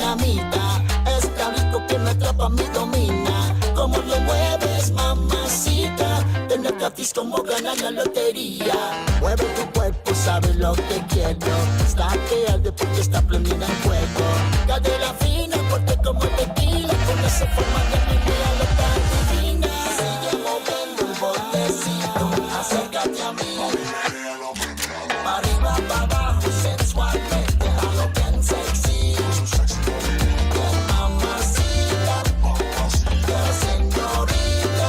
dinamita. Está rico que me atrapa, me domina. Como lo mueves, mamacita. Tener gratis como ganar la lotería. Mueve tu cuerpo, sabes lo que quiero. Está que arde porque está prendida en fuego. Cadera fina, porque como el tequila. Con esa forma de mi vida lo tan divina. Sigue moviendo el botecito. Acércate a mí. Pa' arriba, pa' abajo, sensualmente. Déjalo bien sexy. Mamacita, señorita,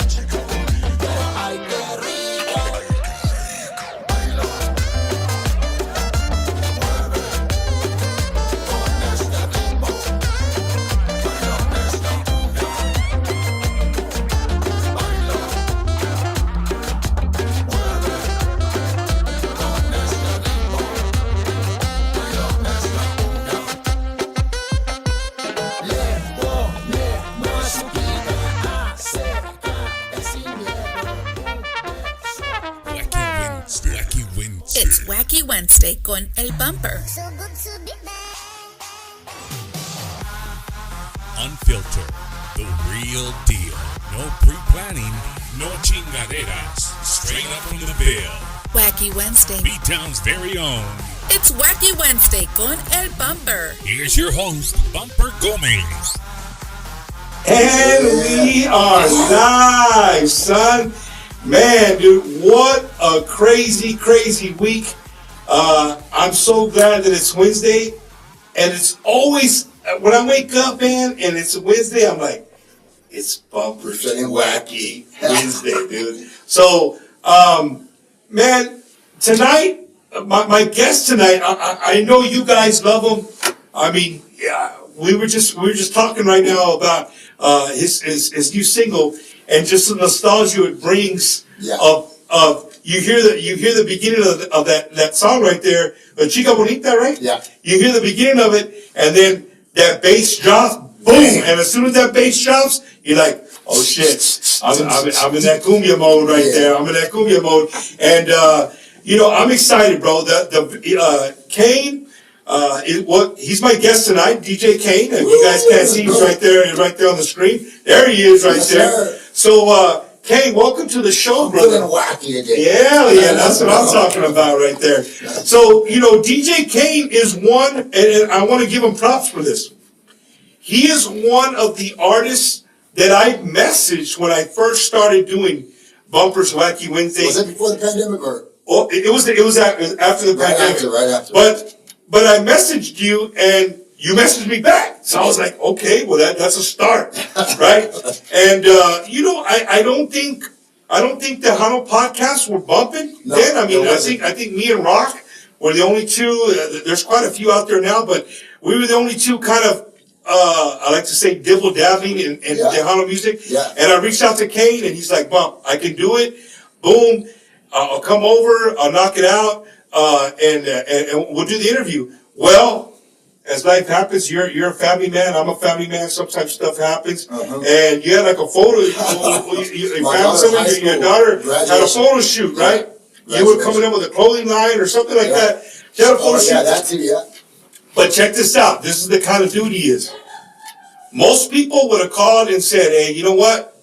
chica bonita, ay qué rica. Baila, mueve con este ritmo. Baila esta cumbia. Baila, mueve con este ritmo. Baila esta cumbia. Le ponemos su vida acércate sin miedo. Wacky Wednesday. It's Wacky Wednesday con El Bumper. So good to be back. Unfiltered. The real deal. No pre-planning. No chingaderas. Straight up from the bill. Wacky Wednesday. B-Town's very own. It's Wacky Wednesday con El Bumper. Here's your host, Bumper Gomez. And we are live, son. Man, dude, what a crazy, crazy week. I'm so glad that it's Wednesday. And it's always, when I wake up, man, and it's Wednesday, I'm like, it's Bumper and Wacky Wednesday, dude. So, man, tonight, my guest tonight, I know you guys love him. I mean, yeah, we were just talking right now about his new single and just the nostalgia it brings of you hear the beginning of that song right there, Chica Bonita, right? Yeah. You hear the beginning of it, and then that bass drops, boom, and as soon as that bass drops, you're like, oh shit, I'm in that cumbia mode right there. I'm in that cumbia mode, and I'm excited, bro. The Kane. He's my guest tonight, DJ Kane. If you guys can't see, he's right there on the screen. There he is, right there. Sir. So, Kane, welcome to the show, brother. Feeling wacky today. Yeah, that's what I'm talking about right there. So, DJ Kane is one, and I want to give him props for this. He is one of the artists that I messaged when I first started doing Bumpers Wacky Wednesday. Was it before the pandemic or? Oh, it was after the pandemic. Right after. But I messaged you and you messaged me back. So I was like, okay, well that's a start, right? And I don't think Tejano podcasts were bumping then. I mean, I think me and Rock were the only two. There's quite a few out there now, but we were the only two kind of I like to say dibble dabbling in Tejano music. Yeah. And I reached out to Kane and he's like, Bump, I can do it. Boom. I'll come over. I'll knock it out. And we'll do the interview. Well, as life happens, you're a family man. I'm a family man. Sometimes stuff happens, and you had like a photo. Your daughter had a photo shoot, right? You were coming up with a clothing line or something like that. She had a photo shoot. Yeah, that too. Yeah. But check this out. This is the kind of dude he is. Most people would have called and said, "Hey, you know what?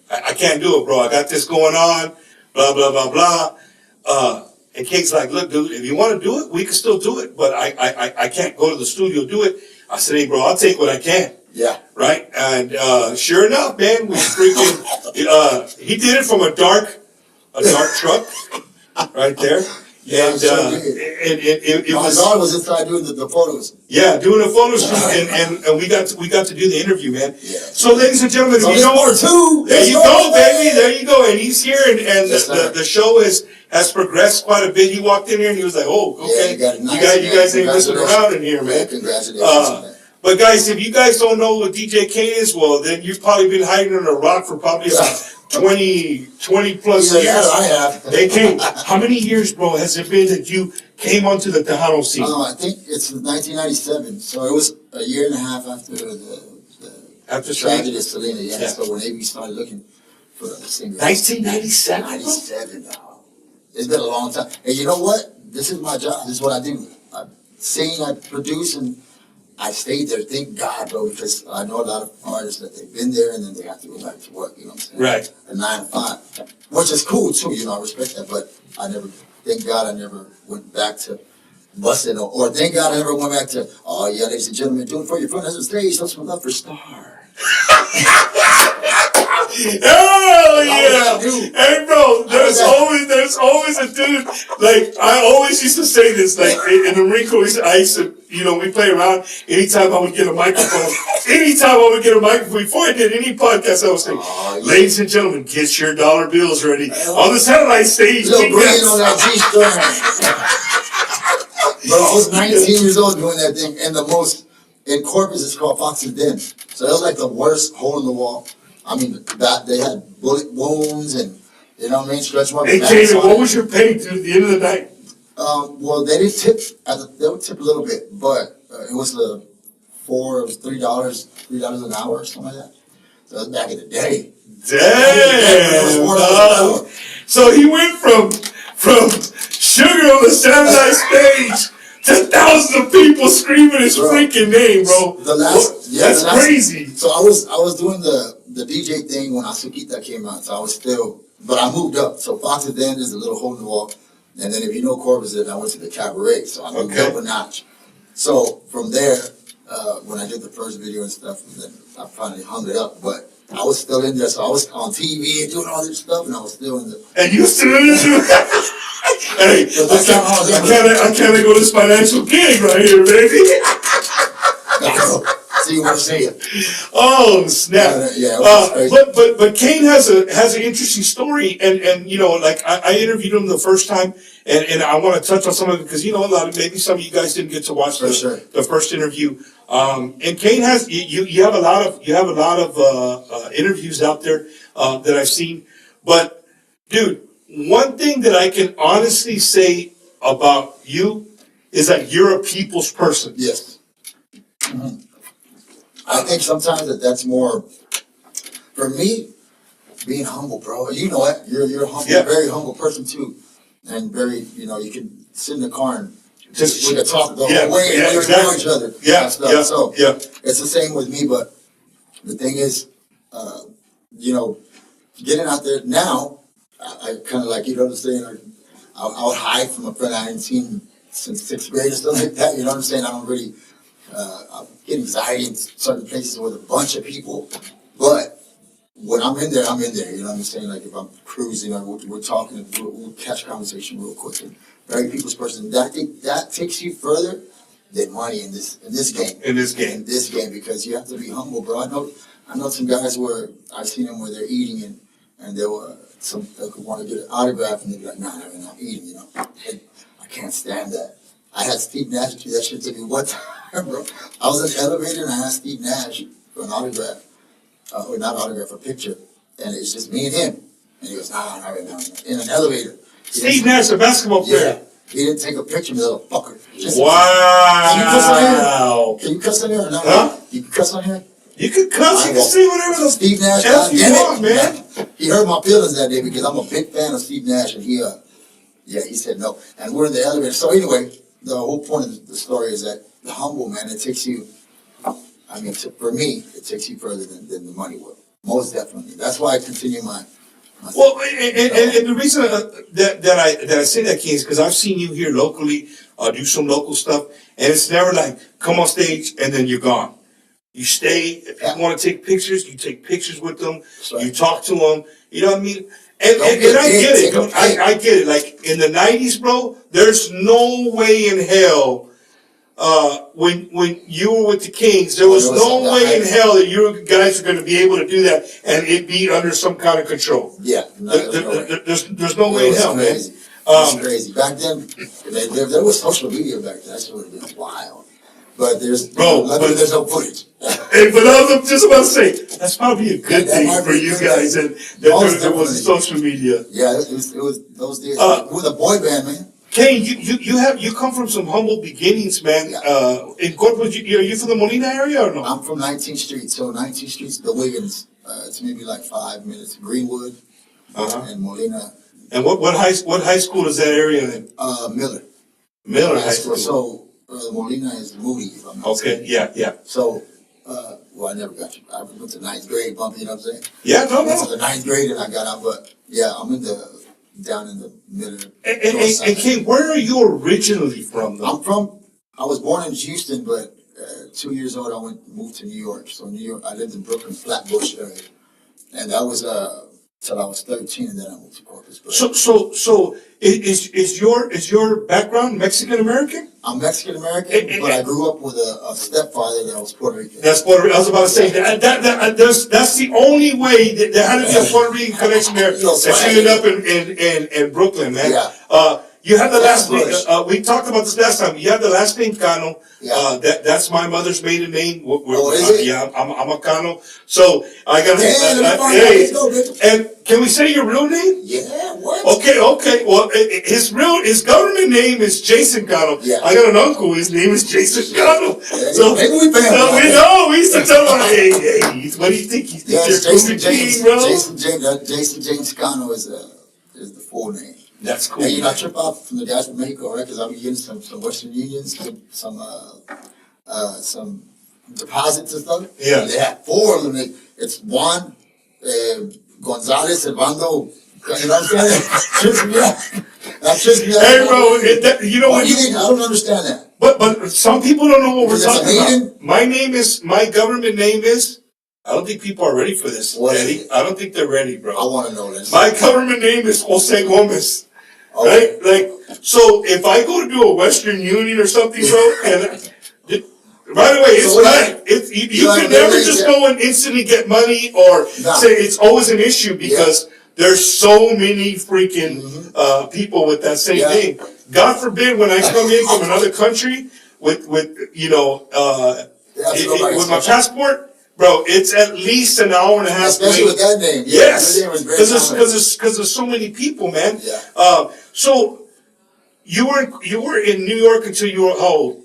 I can't do it, bro. I got this going on. Blah blah blah blah." And Kate's like, look, dude, if you want to do it, we can still do it, but I can't go to the studio do it. I said, hey, bro, I'll take what I can. Yeah. Right? And sure enough, man, we freaking, he did it from a dark truck right there. Yeah, and it my was. daughter was inside doing the photos. Yeah, doing a photo shoot, and we got to do the interview, man. Yeah. So, ladies and gentlemen, So if you know, part two. there you go, baby. There you go. And he's here, and the show has progressed quite a bit. He walked in here and he was like, "Oh, okay, Yeah, you guys ain't messing around in here, man." Yeah, congratulations, man. But guys, if you guys don't know what DJ Kane is, well, then you've probably been hiding under a rock for probably about 20 plus years. Yeah, I have. Hey, Kane, how many years, bro, has it been that you came onto the Tejano scene? I think it's 1997, so it was a year and a half after the tragedy of Selena. Yeah, so when AB started looking for a singer. 1997? 97, It's been a long time. And you know what? This is my job. This is what I do. sing, I produce, and I stayed there. Thank God, bro, because I know a lot of artists that they've been there and then they have to go back to work, you know what I'm saying? Right. At 9 to 5, which is cool too, you know, I respect that, but thank God I never went back to busting, or thank God I never went back to, oh yeah, ladies and gentlemen, do it for your front of the stage, that's some love for Star. Oh yeah! Hey bro, there's always a dude. Like I always used to say this. Like in the Marine Corps, I used to, you know, we play around. Anytime I would get a microphone, before I did any podcast, I would say, "Ladies and gentlemen, get your dollar bills ready on the satellite stage." Little brain on that G-string. Bro, I was 19 years old doing that thing, and in Corpus, it's called Fox and Den. So it was like the worst hole in the wall. I mean, they had bullet wounds and, you know what I mean, stretch marks. Hey, Kane, what was your pay to the end of the night? Well, they didn't tip. They would tip a little bit, but it was $3 an hour or something like that. So that was back in the day. Damn. So he went from sugar on the satellite stage to thousands of people screaming his freaking name, bro. That's crazy. So I was doing the DJ thing when Azuquita came out. So I was still, but I moved up. So Fox and Den is a little hole in the wall. And then if you know Corpus, then I went to the cabaret. So I moved up a notch. So from there, when I did the first video and stuff, then I finally hung it up. But I was still in there. So I was on TV and doing all this stuff, and I was still in the. And you still in there? Hey, I can't go to this financial gig right here, baby. See what I'm saying? Oh snap! Yeah, but Kane has an interesting story, and you know, like I interviewed him the first time, and I want to touch on some of it because you know maybe some of you guys didn't get to watch the first interview. And Kane has you have a lot of interviews out there that I've seen, but dude, one thing that I can honestly say about you is that you're a people's person. Yes. Mm-hmm. I think sometimes that's more, for me, being humble, bro. You know it. You're a humble, very humble person too, and very, you know, you can sit in the car and we can talk the whole way and we know each other. So it's the same with me. But the thing is, you know, getting out there now, I kind of like, you know what I'm saying? I would hide from a friend I hadn't seen since 6th grade or something like that. You know what I'm saying? I don't really. I get anxiety in certain places with a bunch of people, but when I'm in there, you know what I'm saying? Like if I'm cruising or we're talking, we'll catch conversation real quick. And very people's person. I think that takes you further than money in this game. In this game, because you have to be humble, bro. I know some guys where I've seen them where they're eating and they want to get an autograph and they're like, nah, I'm not eating, you know. And I can't stand that. I had Steve Nash do that shit to me one time, bro. I was in the elevator and I asked Steve Nash for an autograph, or not autograph, a picture, and it's just me and him. And he goes, nah, not right now. In an elevator. Steve Nash, a basketball player. Yeah. He didn't take a picture, little fucker. Wow. Can you cuss on here or not? Huh? You can cuss on here? You can cuss, you can say whatever the Steve Nash, you want, man. He hurt my feelings that day because I'm a big fan of Steve Nash, and he said no. And we're in the elevator. So anyway, the whole point of the story is that the humble, man, it takes you, I mean, for me, it takes you further than the money will. Most definitely. That's why I continue my well, and the reason that I say that, King, is because I've seen you here locally do some local stuff, and it's never like come on stage and then you're gone. You stay. If you want to take pictures, you take pictures with them. Right. You talk to them. You know what I mean? And I get it. I get it. Like in the 90s, bro, there's no way in hell when you were with the Kings, there was no way in hell that you guys are going to be able to do that and it be under some kind of control. Yeah. There's no way in hell, crazy. man. It's crazy. Back then, there was social media back then. That would have been wild. But there's no footage. Hey, but I was just about to say, that's probably a good thing for you guys that there was social media. Yeah, it was those days. With a boy band, man. Kane, you come from some humble beginnings, man. Yeah. In Corpus, are you from the Molina area or no? I'm from 19th Street, so 19th Street's the Wiggins. It's maybe like 5 minutes. Greenwood and Molina. And what high school is that area in? Miller. Miller High School. So Molina is Moody, if I'm not Okay, mistaken. yeah. So, well, I never got you. I went to ninth grade, bumpy, you know what I'm saying? Yeah, I went to no. the ninth grade and I got out, but yeah, I'm down in the middle. And Kane, where are you originally from, though? I was born in Houston, but 2 years old, moved to New York. So New York, I lived in Brooklyn, Flatbush area. And that was till I was 13, and then I moved to Corpus. But So is your background Mexican American? I'm Mexican American, but I grew up with a stepfather that was Puerto Rican. That's Puerto Rican. I was about to say that's the only way that there had to be a Puerto Rican connection there. That you ended up in Brooklyn, man. Yeah. You have the last name. Flatbush. We talked about this last time. You have the last name Cano. Yeah. That's my mother's maiden name. Is it? Yeah, I'm a Cano. So I got Let's go, bitch. And can we say your real name? Yeah, what? Okay. Well, his government name is Jason Cano. Yeah. I got an uncle. His name is Jason Cano. So maybe we family. so we know. We used to tell him, hey, what do you think? He's Yeah, your Jason James, James. bro. Jason James Cano is the full name. That's cool. And you know, I trip out from the guys from Mexico, right? Because I'll be getting some Western Unions, some deposits and stuff. Yeah. They have 4 of them. It's Juan, Gonzalez, Servando. You know what I'm saying? Trips me out. That trips me out. Hey, bro, you know Why what? do you think? I don't understand that. But some people don't know what we're Is this a talking about. maiden? My government name is. I don't think people are ready for this, What is Eddie. it? I don't think they're ready, bro. I want to know this. My government name is Jose Gomez. Okay. Right? Like, so if I go to do a Western Union or something, bro, and right away, it's So not. You like can never really- just go and instantly get money or say it's always an issue because there's so many freaking people with that same Yeah. name. God forbid when I come in from another country with with my passport, bro, it's at least an hour and a half. Especially with that name. Yes, That name was very because there's so many people, man. Yeah. So you were in New York until you were how old?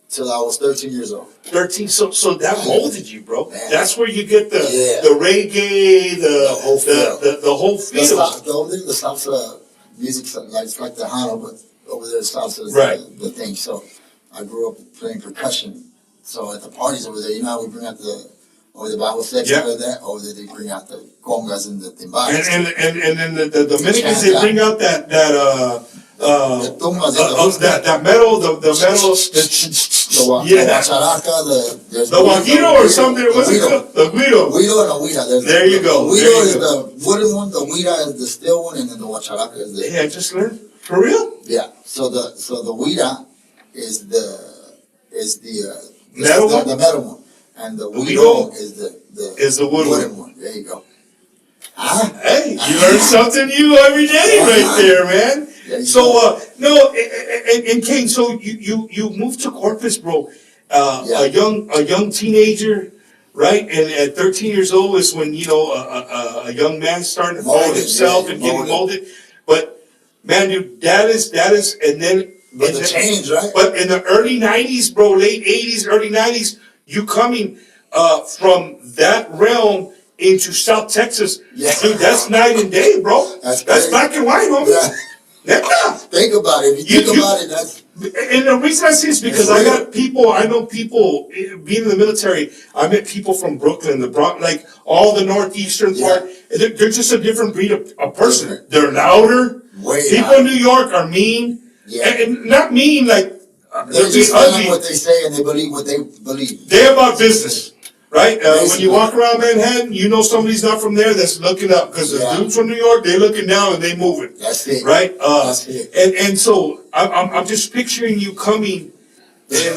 Till I was 13 years old. 13. So that molded you, bro. Man. That's where you get the reggae, The whole feel. the whole feel. The salsa music, like it's like Tejano, but over there salsa is Right. the thing. So I grew up playing percussion. So at the parties over there, you know how we bring out the Bible section Yeah. of that? Over there they bring out the congas and the timbales. And then the Dominicans, they bring out that metal, the guajiro or something. What's it called? The guiro. Guido and the huira. There you go. The guido is the wooden one, the huira is the steel one, and then the guacharaca is the... Yeah, I just learned. For real? Yeah. So the huira is the Metal one? the metal one, and the guido guido is is the wood one. There you go. Huh? Hey, you learn something new every day right there, man. So, and Kane, so you moved to Corpus, bro. A young teenager, right? And at 13 years old is when, a young man starting to find himself and getting molded. But, man, dude, that is, and then. But the change, right? But in the early 90s, bro, late 80s, early 90s, you coming from that realm into South Texas, dude, that's night and day, bro. That's black and white, homie. Yeah. Think about it. If you think about it, that's... And the reason I say is because I know people, being in the military, I met people from Brooklyn, the Bronx, like all the northeastern part. They're just a different breed of person. They're louder. People in New York are mean. Yeah. And not mean like they're just ugly. What they say and they believe what they believe. They're about business, right? When you walk around Manhattan, you know somebody's not from there that's looking up because the dudes from New York, they're looking down and they moving. That's it, right? That's it. And so I'm just picturing you coming and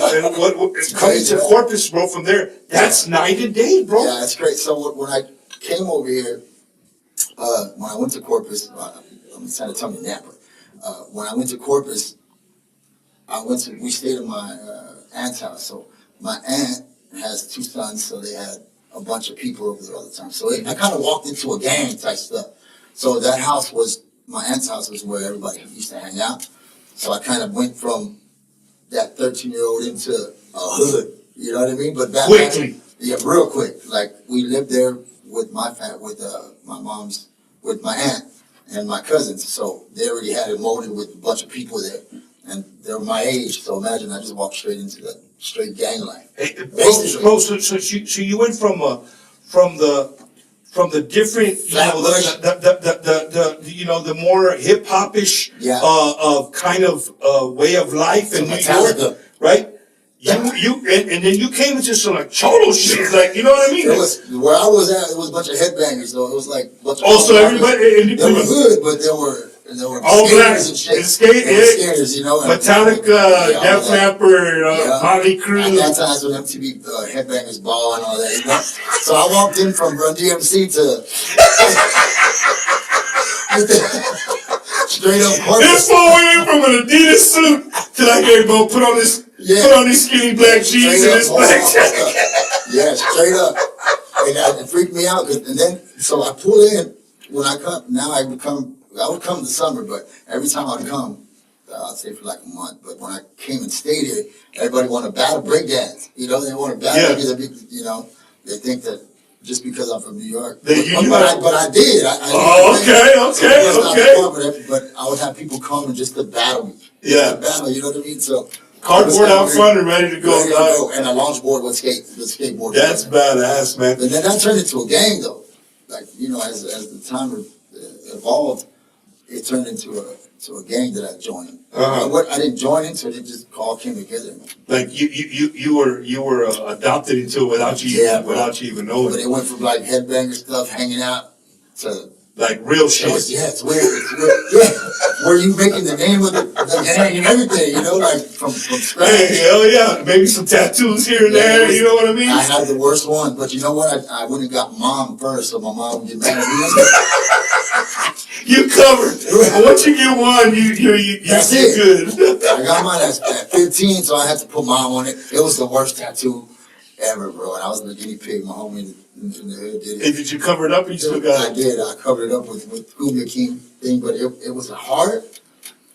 coming to Corpus, bro. From there, that's night and day, bro. Yeah, that's great. So when I came over here, when I went to Corpus, I'm trying to tell me that, but when I went to Corpus, we stayed at my aunt's house. So my aunt has 2 sons, so they had a bunch of people over there all the time. So I kind of walked into a gang type stuff. So that house my aunt's house was where everybody used to hang out. So I kind of went from that 13-year-old into a hood, you know what I mean? But that quickly. Yeah, real quick. Like we lived there with my aunt and my cousins. So they already had it molded with a bunch of people there. And they were my age, so imagine I just walked straight into the straight gang life. Hey, bro, so you went from the different, the more hip hopish, kind of way of life in New York, right? And then you came into some like cholo shit, like, you know what I mean? It was where I was at. It was a bunch of headbangers, though. It was like a bunch of also everybody they were good, but they were all black and shit. skaters, Metallica, Def Leppard, Motley Crue. At that time, when MTV headbangers ball and all that, So I walked in from Run DMC to straight up. This fool went from an Adidas suit to like, hey, bro, put on these skinny black jeans and this black jacket. Yeah, straight up. And it freaked me out. And then, so I pull in when I come. Now I would come in the summer, but every time I'd come, I'd stay for like a month. But when I came and stayed here, everybody wanted to battle breakdance. They want to battle because they think that just because I'm from New York. But I did. Okay. But I would have people come and just to battle me. Yeah. Battle, you know what I mean? So cardboard out front and ready to go. And a launch board with skateboard. That's badass, man. But then that turned into a gang, though. Like, as the time evolved, it turned into a gang that I joined. I didn't join into it; it just all came together. Like you were adopted into it without you even knowing. But it went from like headbanger stuff, hanging out, to like real shit. It's weird. Where you making the name of the gang and everything, like from scratch. Hey, hell yeah! Maybe some tattoos here and there. You know what I mean? I had the worst one, but you know what? I went and got mom first, so my mom would get mad at me. You covered. Once you get one, you're good. I got mine at 15, so I had to put mom on it. It was the worst tattoo ever, bro. And I was the guinea pig. My homie in the hood did it. And did you cover it up or you still got it? I did. I covered it up with Post-Kumbia King thing, but it was a heart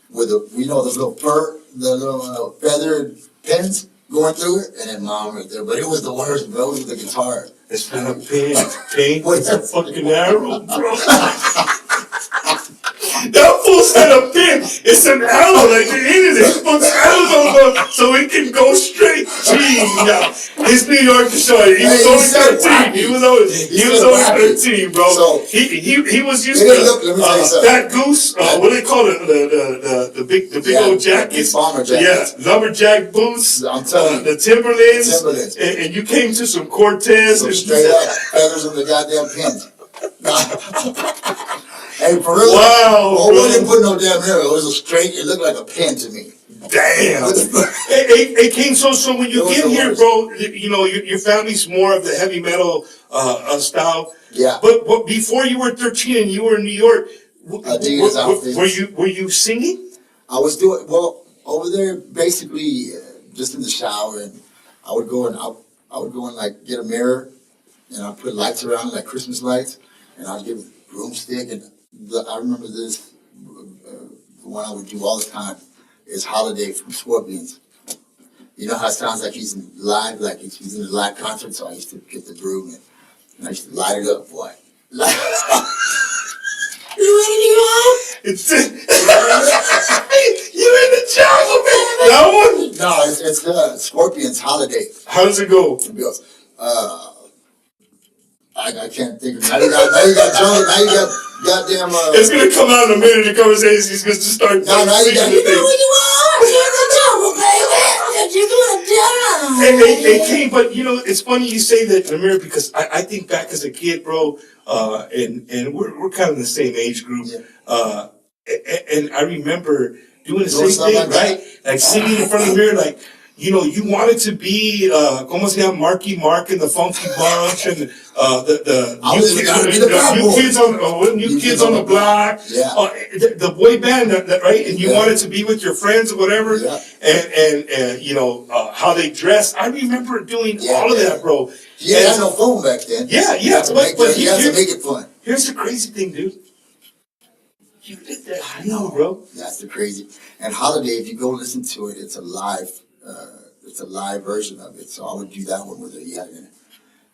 with those little the little feathered pins going through it, and then mom right there. But it was the worst, bro. It was the guitar. It's not a pin. It's a fucking arrow, bro. That fool said a pin. It's an arrow, like the end of it. He puts arrows on so it can go straight. Jeez, yeah. His New York show. He was only 13. He was only 13, bro. So he was used to that goose. What do they call it? The big old jackets. Bomber jackets. Yeah, lumberjack boots. I'm telling you. The Timberlands. And you came to some Cortez. So straight up feathers on the goddamn pins. Hey, for real? Wow. Oh, we didn't put no damn hair. It was it looked like a pin to me. Damn. Hey, Kane, so when you get here, bro, your family's more of the heavy metal style. Yeah. But before you were 13 and you were in New York, were you singing? I was over there basically just in the shower, and I would go and like get a mirror, and I'd put lights around, like Christmas lights, and I'd give a broomstick. And I remember this, the one I would do all the time is Holiday from Scorpions. You know how it sounds like he's live, like he's in a live concert, so I used to get the broom and I used to light it up, boy. You in the jungle, man. That one? No, it's Scorpions Holiday. How does it go? It goes, I can't think of it. Now you got jungle, now you got goddamn it's gonna come out in a minute. The conversation he's gonna just start. No, now you got. You know where you are. You're in the jungle, baby. You're gonna die. Hey, Kane, but it's funny you say that, Amir, because I think back as a kid, bro, and we're kind of in the same age group, and I remember doing the same thing, right? Like singing in front of the mirror, like. You wanted to be, ¿cómo se llama? Marky Mark and the Funky Bunch and the New Kids on the Block. Yeah. The boy band, right? And you wanted to be with your friends or whatever. Yeah. And how they dressed. I remember doing all of that, bro. You had no phone back then. Yeah. You had to make it fun. Here's the crazy thing, dude. You did that. I know, bro. That's the crazy. And Holiday, if you go listen to it, it's a live version of it. So I would do that one with it. Yeah,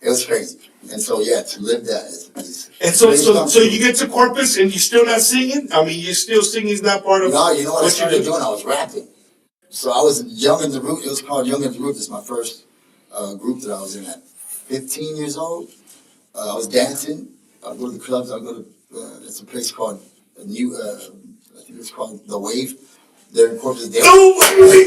it was crazy. And so to live that is and so you get to Corpus and you're still not singing. I mean, you're still singing is not part of. No, you know what I started doing? I was rapping. So I was Young and the Root. It was called Young and the Root. It's my first group that I was in at 15 years old. I was dancing. I'd go to the clubs. I'd go to, it's a place called I think it's called The Wave. They're in Corpus. In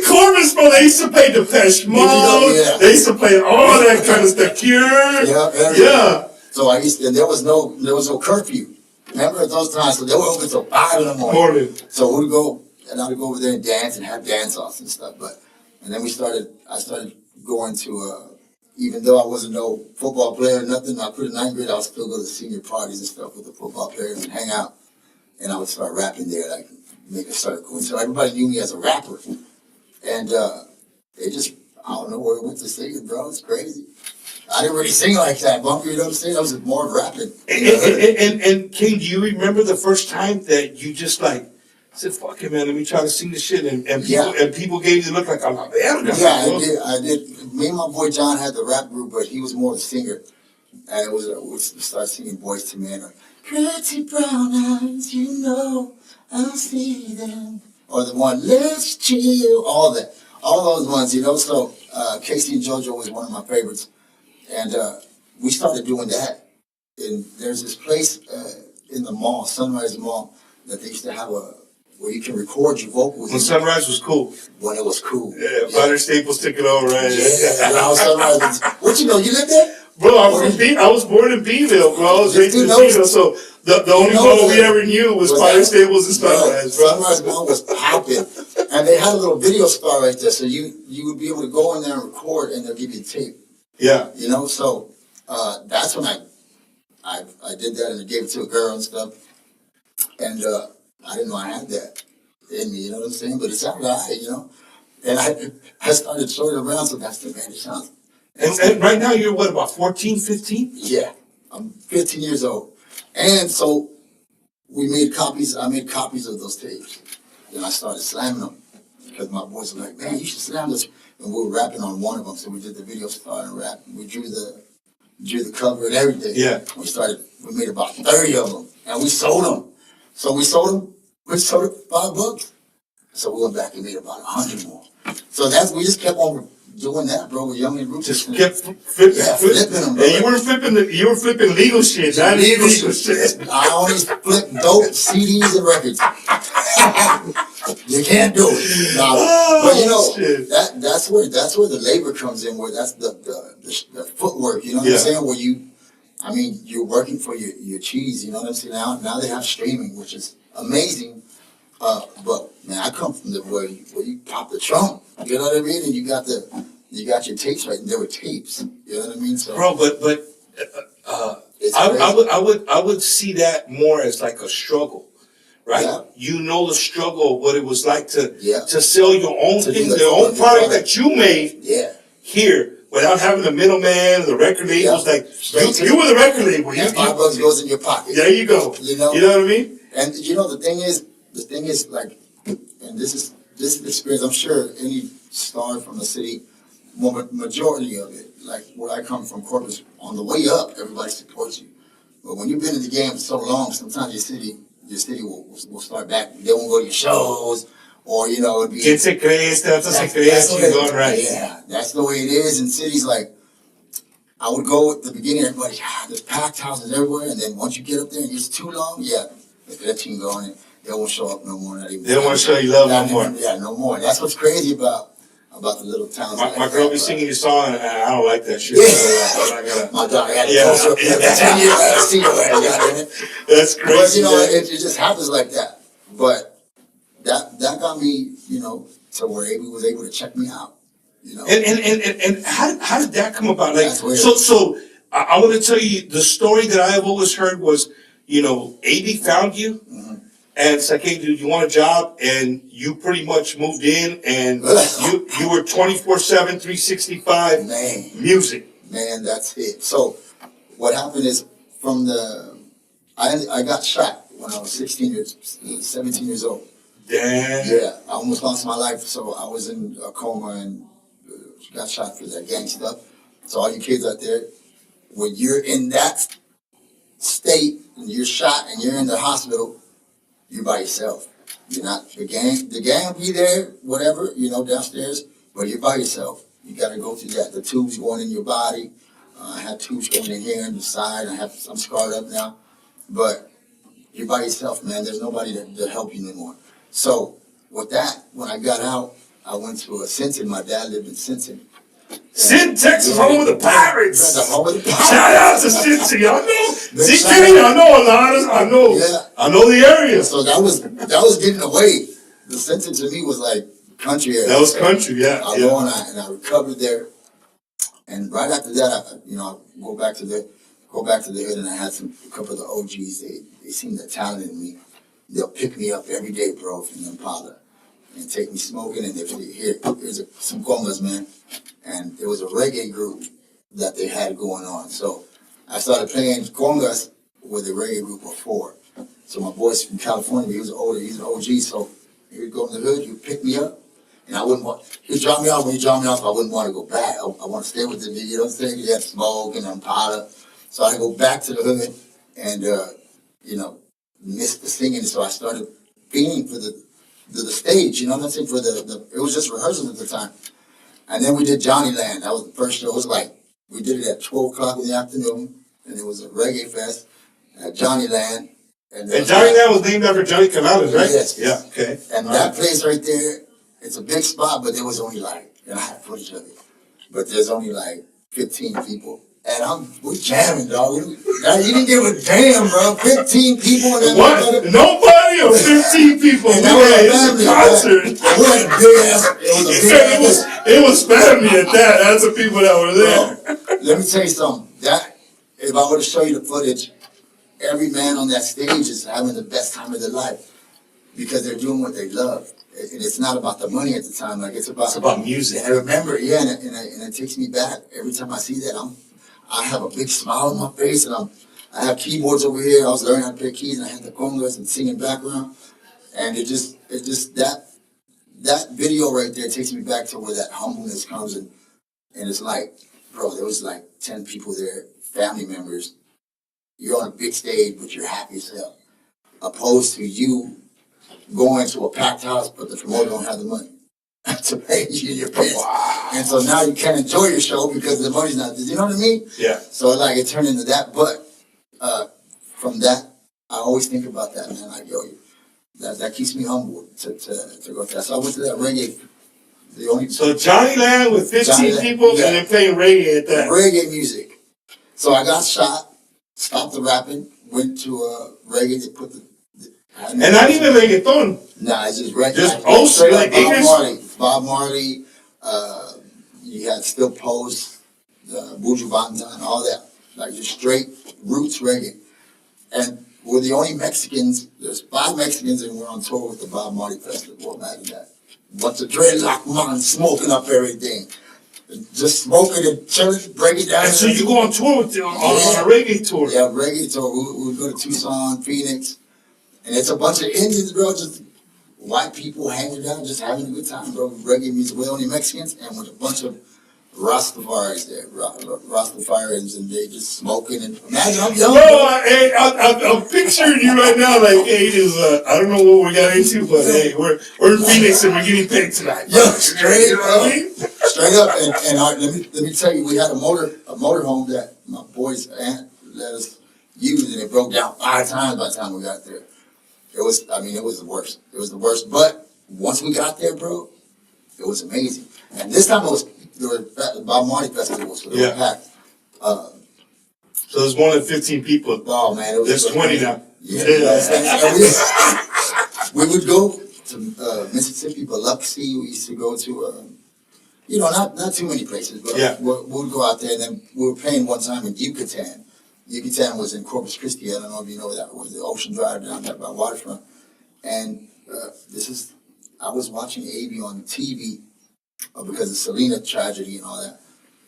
Corpus, bro, they used to play Depeche Mode. Yeah. They used to play all that kind of stuff. Cure. Yeah. So and there was no curfew. Remember at those times, so they were open till 5 in the morning. So we'd go, and I'd go over there and dance and have dance-offs and stuff. And then I started going to, even though I wasn't no football player or nothing, I put in 9th grade, I would still go to senior parties and stuff with the football players and hang out. And I would start rapping there, like, make a circle. And so everybody knew me as a rapper. And they just, I don't know where it went to singing, bro. It's crazy. I didn't really sing like that, Bunker, you know what I'm saying? I was more of rapping. And Kane, do you remember the first time that you just like said, fuck it, man, let me try to sing this shit, and people gave you the look like I'm not bad. Yeah, I did. Me and my boy John had the rap group, but he was more the singer. And it was, we started singing Boys to Men, or pretty brown eyes, you know, I'll see them. Or the one, let's chill, all that. All those ones, you know, so Casey and JoJo was one of my favorites. And we started doing that. And there's this place in the mall, Sunrise Mall, that they used to have where you can record your vocals. When Sunrise was cool. When it was cool. Yeah, Father Staples took it over, right? Yeah, now Sunrise. What you know, you lived there? Bro, I was born in Beeville, bro. I was raised in Beeville, so the only mall we ever knew was Father Staples and Sunrise, bro. Sunrise Mall was popping. And they had a little video star right there, so you would be able to go in there and record, and they'll give you a tape. Yeah. You know, so that's when I did that, and I gave it to a girl and stuff. And I didn't know I had that in me, you know what I'm saying? But it sounded all right, you know? And I started showing it around, so that's the man it sounds. And right now you're what, about 14, 15? Yeah, I'm 15 years old. And so I made copies of those tapes. Then I started slamming them because my boys were like, man, you should slam this. And we were rapping on one of them, so we did the video star and rap. We drew the cover and everything. Yeah. We made about 30 of them, and we sold them. So we sold it for $5. So we went back and made about 100 more. So we just kept on doing that, bro, with Young and Roots. Just kept flipping them, bro. And you were flipping legal shit, not illegal shit. I only flip dope CDs and records. You can't do it. But you know, that's where the labor comes in, where that's the footwork, you know what I'm saying? Where you're working for your cheese, you know what I'm saying? Now they have streaming, which is amazing. But man, I come from where you pop the trunk, you know what I mean? And you got your tapes right, and there were tapes, you know what I mean? So, bro, but I would see that more as like a struggle. Right, you know the struggle of what it was like to sell your own thing, the own product that you made here without having the middleman, the record labels. Like you were the record label. And $5 goes in your pocket. There you go. You know what I mean? And you know the thing is like, and this is the experience. I'm sure any star from the city, majority of it, like where I come from, Corpus, on the way up, everybody supports you. But when you've been in the game for so long, sometimes your city will start back. They won't go to your shows, or you know, it'd be. ¿Quién se cree? Tanto se cree, chingón, right? Yeah, that's the way it is in cities. Like, I would go at the beginning, everybody, there's packed houses everywhere, and then once you get up there and it's too long, that chingón, and they won't show up no more. Not even. They don't want to show you love no more. Yeah, no more. That's what's crazy about the little towns. My girl be singing your song, and I don't like that shit. Yeah. My daughter had to go for 10 years. I see her. That's crazy. But you know, it just happens like that. But that got me, you know, to where AB was able to check me out. You know. And how did that come about? Like, so I want to tell you the story that I have always heard was, you know, AB found you. Mm-hmm. And it's like, hey, dude, you want a job? And you pretty much moved in, and you were 24/7, 365 music. Man, that's it. So what happened is I got shot when I was 17 years old. Damn. Yeah, I almost lost my life. So I was in a coma and got shot for that gang stuff. So all you kids out there, when you're in that state and you're shot and you're in the hospital, you're by yourself. You're not, the gang will be there, whatever, downstairs, but you're by yourself. You got to go through that. The tubes going in your body. I have tubes going in here and the side. I'm scarred up now. But you're by yourself, man. There's nobody to help you anymore. So with that, when I got out, I went to Sinton. My dad lived in Sinton. Sinton, Texas, home of the Pirates. The home of the Pirates. Shout out to Sinton. Y'all know. See, Kane, I know a lot. I know the area. So that was getting away. The Sinton to me was like country area. That was country, yeah. I go and I recovered there. And right after that, I go back to the hood, and I had a couple of the OGs. They seemed talented in me. They'll pick me up every day, bro, from Impala, and take me smoking. And here's some congas, man. And there was a reggae group that they had going on. So I started playing congas with a reggae group of 4. So my boys from California, he was older, he's an OG. So he would go in the hood, he would pick me up. And I wouldn't want, he'd drop me off. When he dropped me off, I wouldn't want to go back. I want to stay with him, you know what I'm saying? He had smoke and Impala. So I go back to the hood and, missed the singing. So I started being for the stage, you know what I'm saying? For it was just rehearsals at the time. And then we did Johnny Land. That was the first show. It was like, we did it at 12 o'clock in the afternoon. And it was a reggae fest at Johnny Land. And Johnny Land was named after Johnny Canales, right? Yes. Yeah, okay. And that place right there, it's a big spot, but there was only and I have footage of it, but there's only 15 people. And we're jamming, dog. You didn't give a damn, bro. 15 people in that. What? Nobody or 15 people? And that was a concert. It was family at that. That's the people that were there. Bro, let me tell you something. If I were to show you the footage, every man on that stage is having the best time of their life because they're doing what they love. And it's not about the money at the time. It's about music. And I remember, and it takes me back. Every time I see that, I have a big smile on my face, and I have keyboards over here. I was learning how to play keys, and I had the congas and singing background. And it just that video right there takes me back to where that humbleness comes, and it's bro, there was 10 people there, family members. You're on a big stage, but you're happy as hell. Opposed to you going to a packed house, but the promoter don't have the money to pay you your pants. Wow. And so now you can't enjoy your show because the money's not, you know what I mean? Yeah. So it turned into that. But from that, I always think about that, man. That keeps me humble to go through that. So I went to that reggae. So Johnny Land with 15 people and then playing reggae at that. Reggae music. So I got shot, stopped the rapping, went to reggae. They put and not even reggaeton. Nah, it's just reggae. Just old straight like English. Bob Marley. You had Still Post, Buju Banton, all that. Just straight roots reggae. And we're the only Mexicans. There's 5 Mexicans, and we're on tour with the Bob Marley Festival. Imagine that. Bunch of dreadlock man smoking up everything. Just smoking and chilling, break it down. And so you go on tour with them on a reggae tour? Yeah, reggae tour. We would go to Tucson, Phoenix. And it's a bunch of Indians, bro, just white people hanging out, just having a good time, bro. Reggae music, we're only Mexicans, and with a bunch of Rastafaris there, Rastafarians, and they just smoking. And imagine I'm young. Bro, I'm picturing you right now, hey, I don't know what we got into, but hey, we're in Phoenix and we're getting paid tonight. Yo, straight up, straight up. And let me tell you, we had a motorhome that my boy's aunt let us use, and it broke down 5 times by the time we got there. It was the worst. It was the worst. But once we got there, bro, it was amazing. And this time the Bob Marley Festival was packed. So there's more than 15 people. Oh, man. It was there's 20 now. Yeah. We would go to Mississippi, Biloxi. We used to go to, not too many places, but we would go out there. And then we were playing one time in Yucatan. Yucatan was in Corpus Christi. I don't know if you know that. It was the ocean drive down there by waterfront. And I was watching AB on TV because of the Selena tragedy and all that.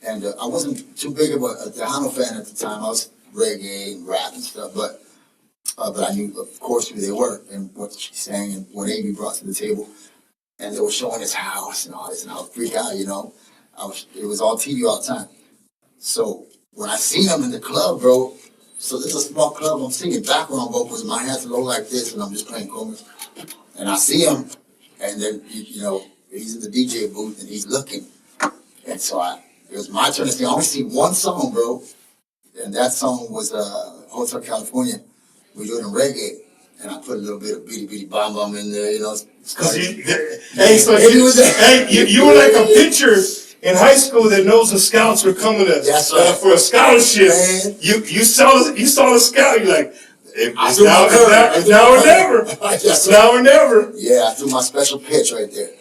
And I wasn't too big of a Tejano fan at the time. I was reggae and rap and stuff, but I knew, of course, who they were and what she sang and what AB brought to the table. And they were showing his house and all this, and I would freak out, It was all TV all the time. So when I seen them in the club, bro, So this is a small club. I'm singing background vocals. My hands low like this, and I'm just playing chorus. And I see him, and then you know he's in the DJ booth and he's looking. And so it was my turn to sing. I only sing one song, bro, and that song was Hotel California. We do it in reggae, and I put a little bit of Bitty Bitty Bom Bom in there, you know. You were like a pitcher in high school that knows the scouts were coming for a scholarship. Man. You saw the scout. You're like, it's now or never. It's now or never. Yeah, I threw my special pitch right there.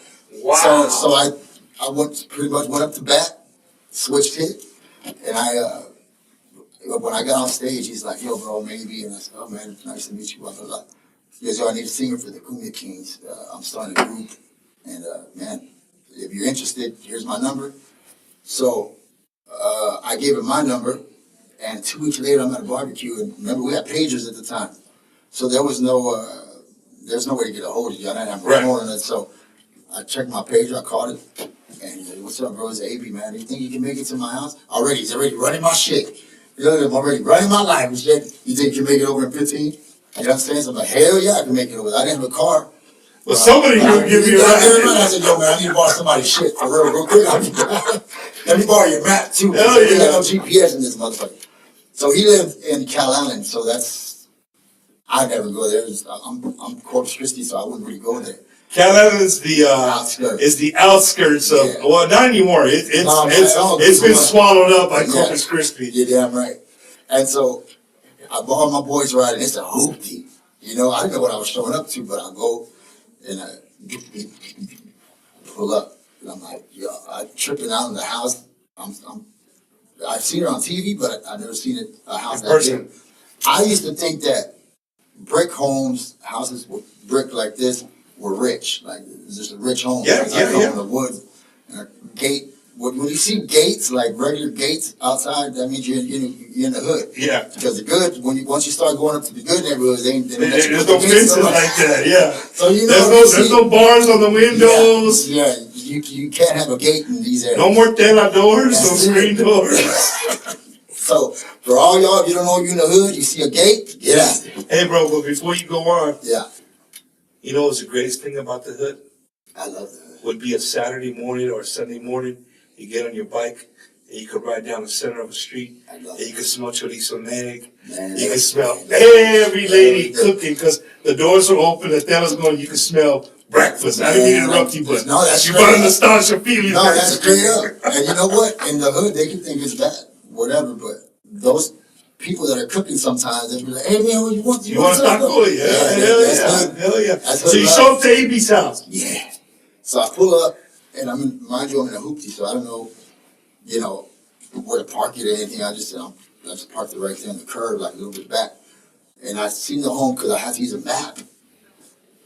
Wow. So I pretty much went up to bat, switched hit, and when I got on stage, he's like, yo, bro, maybe. And I said, oh, man, nice to meet you, blah, blah, blah. He goes, yo, I need a singer for the Kumbia Kings. I'm starting a group. And, man, if you're interested, here's my number. So I gave him my number. And 2 weeks later, I'm at a barbecue. And remember, we had pagers at the time. So there was there's no way to get a hold of you. I didn't have a phone on it. So I checked my pager. I called it. And he said, what's up, bro? It's AB, man. Do you think you can make it to my house? He's already running my shit. You know, I'm already running my life and shit. You think you can make it over in 15? You know what I'm saying? So I'm like, hell yeah, I can make it over. I didn't have a car. Well, somebody will give you a ride. I said, yo, man, I need to borrow somebody's shit for real quick. Let me borrow your map, too. Hell yeah. We got no GPS in this motherfucker. So he lived in Cal Allen, so I never go there. I'm Corpus Christi, so I wouldn't really go there. Cal Allen is the outskirts of, well, not anymore. It's been swallowed up by Corpus Christi. You're damn right. And so I bought my boys ride, and it's a hoopty. You know, I didn't know what I was showing up to, but I go and I pull up, and I'm like, yo, I'm tripping out in the house. I've seen it on TV, but I've never seen a house that big. I used to think that brick homes, houses with brick like this, were rich. Like, it's just a rich home. Yeah. In the woods. And a gate. When you see gates, like regular gates outside, that means you're in the hood. Yeah. Because the good, once you start going up to the good neighborhoods, there's no fences like that, yeah. So there's no bars on the windows. Yeah, you can't have a gate in these areas. No more tela doors, no screen doors. So, for all y'all, if you don't know you're in the hood, you see a gate, get out there. Hey, bro, but before you go on, yeah. You know what's the greatest thing about the hood? I love the hood. Would be a Saturday morning or a Sunday morning. You get on your bike and you could ride down the center of a street and you could smell chorizo and egg. You can smell every lady cooking because the doors are open, the tella's going, you can smell breakfast. I didn't mean to interrupt you, but you got a nostalgia feeling. No, that's straight up. And you know what? In the hood, they can think it's bad, whatever, but those people that are cooking sometimes, they'll be like, hey man, what you want? You want a taco? Yeah, hell yeah. So you show up to AB's house? Yeah. So I pull up, and mind you, I'm in a hoopty, so I don't know, where to park it or anything. I just parked it right there on the curb, like a little bit back. And I seen the home because I had to use a map.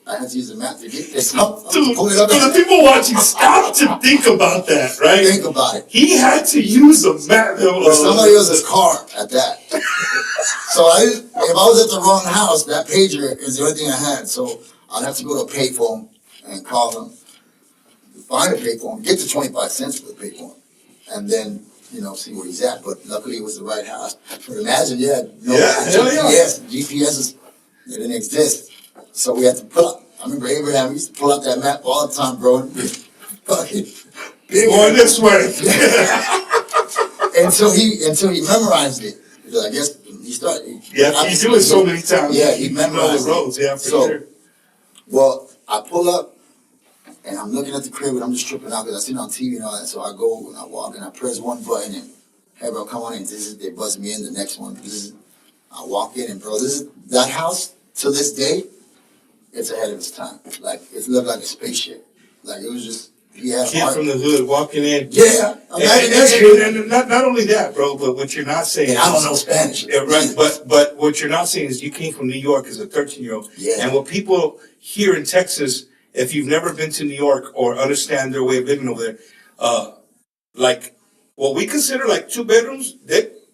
I had to use a map to get this. Dude, for the people watching, stop to think about that, right? Think about it. He had to use a map. Or somebody else's car at that. So if I was at the wrong house, that pager is the only thing I had. So I'd have to go to a payphone and call them, find a payphone, get the 25 cents for the payphone, and then, see where he's at. But luckily it was the right house. But imagine, GPS, they didn't exist. So we had to pull up. I remember Abraham used to pull up that map all the time, bro. Fucking big. Going this way. until he memorized it. Because I guess he started. Yeah, he's doing it so many times. Yeah, he memorized the roads. Yeah, for sure. Well, I pull up and I'm looking at the crib and I'm just tripping out because I seen it on TV and all that. So I go and I walk and I press one button and, hey bro, come on in. They buzz me in. The next one. I walk in and bro, that house to this day. It's ahead of its time. Like, it looked like a spaceship. Like, it was just, he had kid from the hood walking in. Yeah. And not only that, bro, but what you're not saying. And I don't know Spanish. Right, but what you're not saying is you came from New York as a 13-year-old. Yeah. And what people here in Texas, if you've never been to New York or understand their way of living over there, like, what we consider like 2 bedrooms,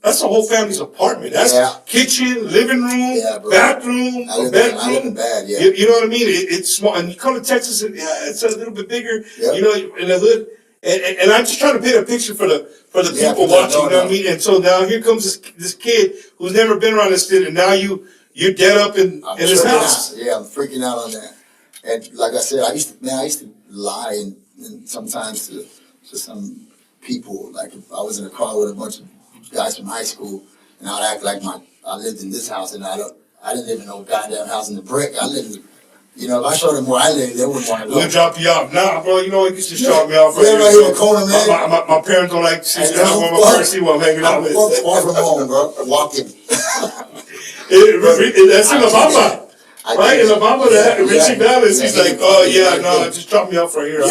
that's a whole family's apartment. That's kitchen, living room, bathroom, bedroom. I live in bad, you know what I mean? It's small. And you come to Texas and it's a little bit bigger. Yep. In the hood. And I'm just trying to paint a picture for the Yeah, people for watching, you know what I no. mean? And so now here comes this kid who's never been around this kid, and now you're dead up in his house. Yeah, I'm freaking out on that. And like I said, I used to lie and sometimes to some people. Like if I was in a car with a bunch of guys from high school, and I'd act like I lived in this house, and I didn't live in no goddamn house in the brick. I lived in, you know, if I showed them where I lived, they wouldn't want to go. We'll drop you off. Nah, bro, you know what? You just drop me off right Yeah, here. right here in the corner, man. My parents don't like to see me. My parents see what I'm hanging out with. I'm far from home, bro. Walking. That's in La Bamba. Right? In La Bamba, Richie Dallas, he's like, oh, yeah, no, just drop me off right here.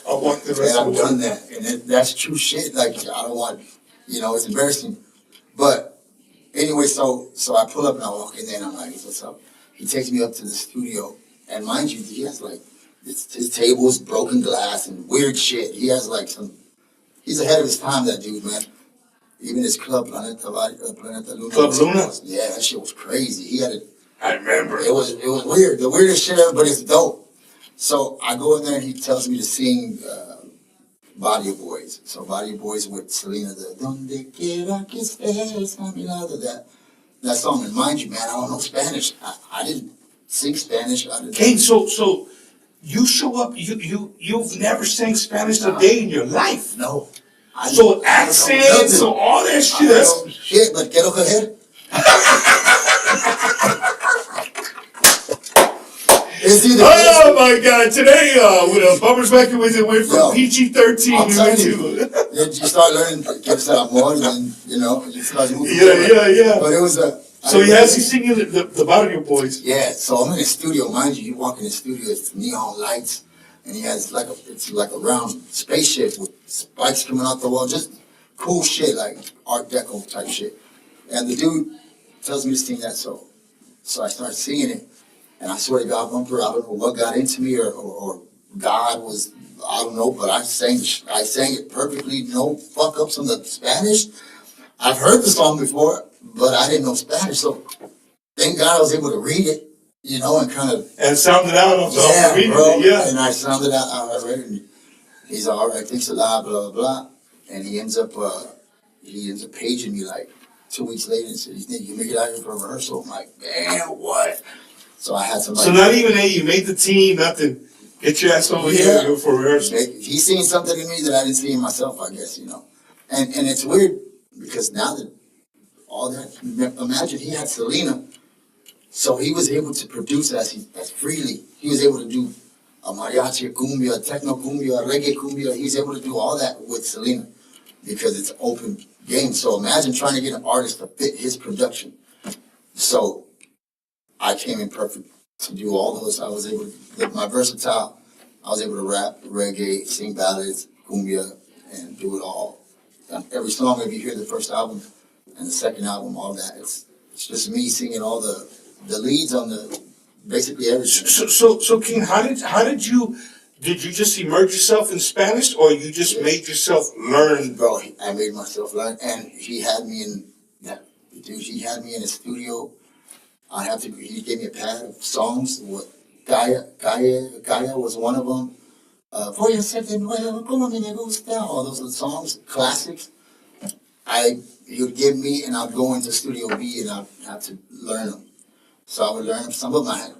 I'll walk the rest of the way. I've done that. And that's true shit. Like, I don't want, you know, it's embarrassing. But anyway, so I pull up and I walk in there and I'm like, what's up? He takes me up to the studio. And mind you, he has like, his table is broken glass and weird shit. He has like he's ahead of his time, that dude, man. Even his club, Planeta Luna. Club Luna? Yeah, that shit was crazy. He had it. I remember. It was weird. The weirdest shit ever, but it's dope. So I go in there and he tells me to sing Body of Boys. So Body of Boys with Selena, the Donde quiera que estés, a mi lado, that song. And mind you, man, I don't know Spanish. I didn't sing Spanish. Kane, so you show up, you've never sang Spanish a day in your life. No. So accents, so all that shit. That's shit, but quiero coger. Oh my God! Today, with Bumpers Wacky went from PG-13 to. Then you start learning gifts that more, and then you start moving. Yeah. But it was So he has you singing the Body of Boys. Yeah. So I'm in the studio, mind you. You walk in the studio, it's neon lights, and he has it's like a round spaceship with spikes coming out the wall, just cool shit, like Art Deco type shit. And the dude tells me to sing that song, so I start singing it. And I swear to God, Bumper, I don't know what got into me or God was, I don't know, but I sang it perfectly, no fuck ups on the Spanish. I've heard the song before, but I didn't know Spanish, so thank God I was able to read it, and kind of. And sound it out. Yeah, bro. Yeah. And I sounded out, I read it, and he's all right, thanks a lot, blah, blah, blah. And he ends up paging me like 2 weeks later and said, you think you can make it out here for a rehearsal? I'm like, man, what? So I had somebody. So not even you made the team, nothing. Get your ass over here for rehearsal. He's seen something in me that I didn't see in myself, I guess, And it's weird because now that all that, imagine he had Selena, so he was able to produce as freely. He was able to do a mariachi, a cumbia, a techno cumbia, a reggae cumbia. He's able to do all that with Selena because it's open game. So imagine trying to get an artist to fit his production. So I came in perfect to do all those. I was able to, my versatile, I was able to rap, reggae, sing ballads, cumbia, and do it all. And every song, if you hear the first album and the second album, all that, it's just me singing all the leads on basically everything. So King, how did you just immerse yourself in Spanish, or you just made yourself learn? Bro, I made myself learn, and he had me in a studio. He gave me a pad of songs. Gaia was one of them. Voy a hacerte nuevo, como me gusta. All those songs, classics. He would give me, and I'd go into Studio B, and I'd have to learn them. So I would learn them. Some of them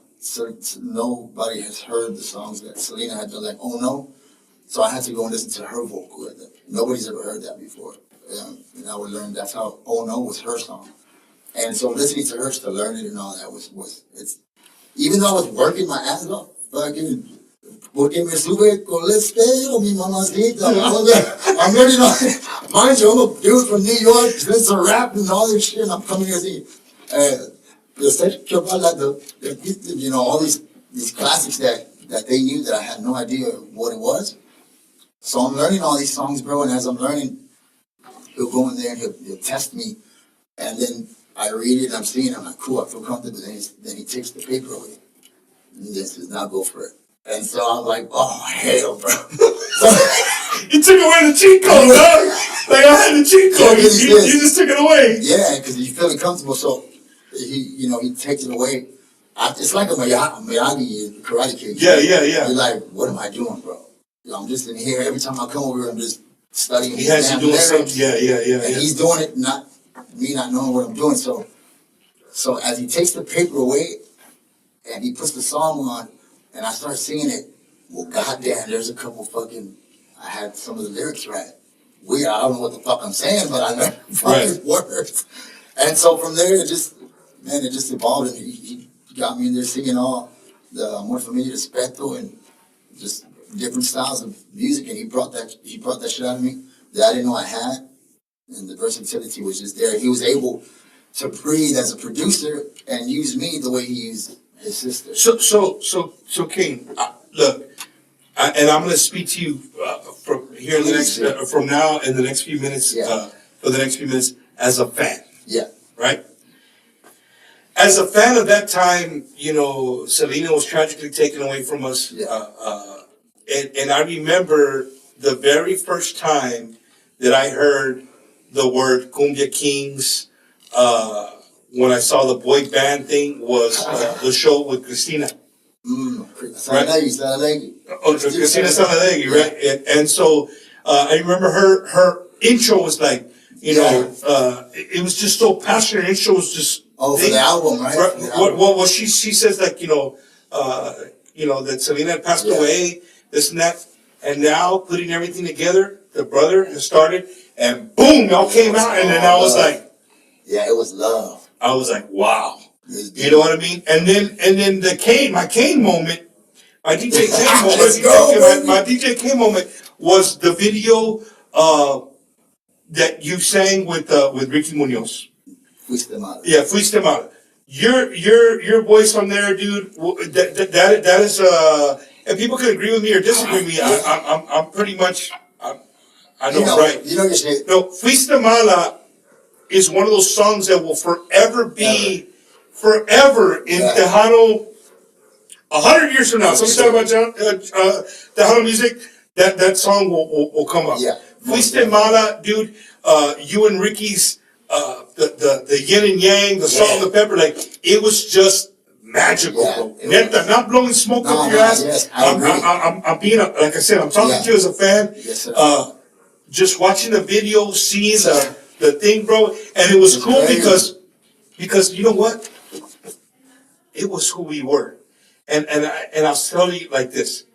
nobody has heard the songs that Selena had done, like Oh No. So I had to go and listen to her vocal. Nobody's ever heard that before. And I would learn, that's how Oh No was her song. And so listening to her to learn it and all that it's even though I was working my ass off, fucking, porque me sube colesterol, mi mamacita. I'm learning all that. Mind you, I'm a dude from New York, listen to rap and all this shit, and I'm coming here singing. All these classics that they knew that I had no idea what it was. So I'm learning all these songs, bro, and as I'm learning, he'll go in there and he'll test me, and then I read it and I'm seeing it, I'm like, cool, I feel comfortable. Then he takes the paper away. And he says, now go for it. And so I'm like, oh, hell, bro. You took away the cheat code, huh? Like I had the cheat code, you just took it away. Yeah, because you feel comfortable, so he takes it away. It's like a Miyagi Karate Kid. Yeah. You're like, what am I doing, bro? I'm just in here. Every time I come over here, I'm just studying. He has you doing something. Yeah. And he's doing it, not knowing what I'm doing. So as he takes the paper away and he puts the song on and I start singing it, well, goddamn, there's a couple I had some of the lyrics right. Weird, I don't know what the fuck I'm saying, but I know fucking words. And so from there, it just evolved. And he got me in there singing all the more familiar spectro and just different styles of music. And he brought that shit out of me that I didn't know I had. And the versatility was just there. He was able to breathe as a producer and use me the way he used his sister. So Kane, look, and I'm going to speak to you from here in the next from now in the next few minutes. For the next few minutes as a fan. Yeah. Right. As a fan of that time, you know, Selena was tragically taken away from us. Yeah. And I remember the very first time that I heard the word Kumbia Kings, when I saw the boy band thing was the show with Christina. Saladegi. Oh, Christina Saladegi, right? And so I remember her intro was like, you know, it was just so passionate. Her intro was just for the album, right? Well, she says like, you know, that Selena had passed away, this and that, and now putting everything together, the brother has started, and boom, y'all came out, and then I was like, yeah, it was love. I was like, wow. You know what I mean? And then my Kane moment, my DJ Kane moment, my DJ Kane moment was the video that you sang with Ricky Munoz. Fuiste Mala. Yeah, Fuiste Mala. Your voice on there, dude. That is and people can agree with me or disagree with me. I'm pretty much I know, right? You know your shit. No, Fuiste Mala is one of those songs that will forever be in Tejano. 100 years from now, somebody talk about Tejano music. That song will come up. Yeah. Fuiste Mala, dude. You and Ricky's the yin and yang, the salt and the pepper, like it was just magical, bro. Neta, not blowing smoke up your ass. Yes, I'm being like I said, I'm talking to you as a fan. Yes, sir. Just watching the video, seeing the thing, bro, and it was cool because you know what? It was who we were, and I'll tell you like this: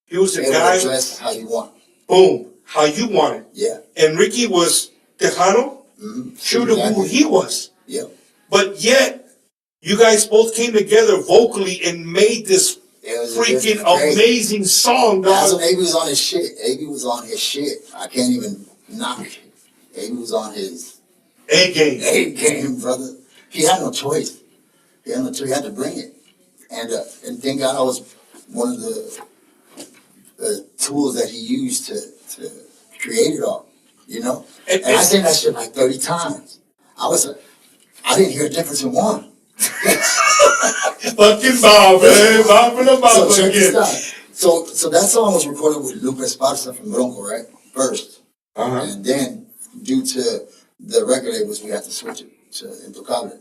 he was the guy. Dress how you want. Boom, how you want it. Yeah. And Ricky was Tejano, true to who he was. Yeah. But yet, you guys both came together vocally and made this freaking amazing song, dog. That's when AB was on his shit. AB was on his shit. I can't even knock it. AB was on his A game. A game, brother. He had no choice. He had to bring it. And thank God I was one of the tools that he used to create it all. You know? And I said that shit like 30 times. I didn't hear a difference in one. Fucking Bob, man. Bob for the Bob again. So that song was recorded with Lupe Esparza from Bronco, right? First. And then, due to the record labels, we had to switch it to Intocable,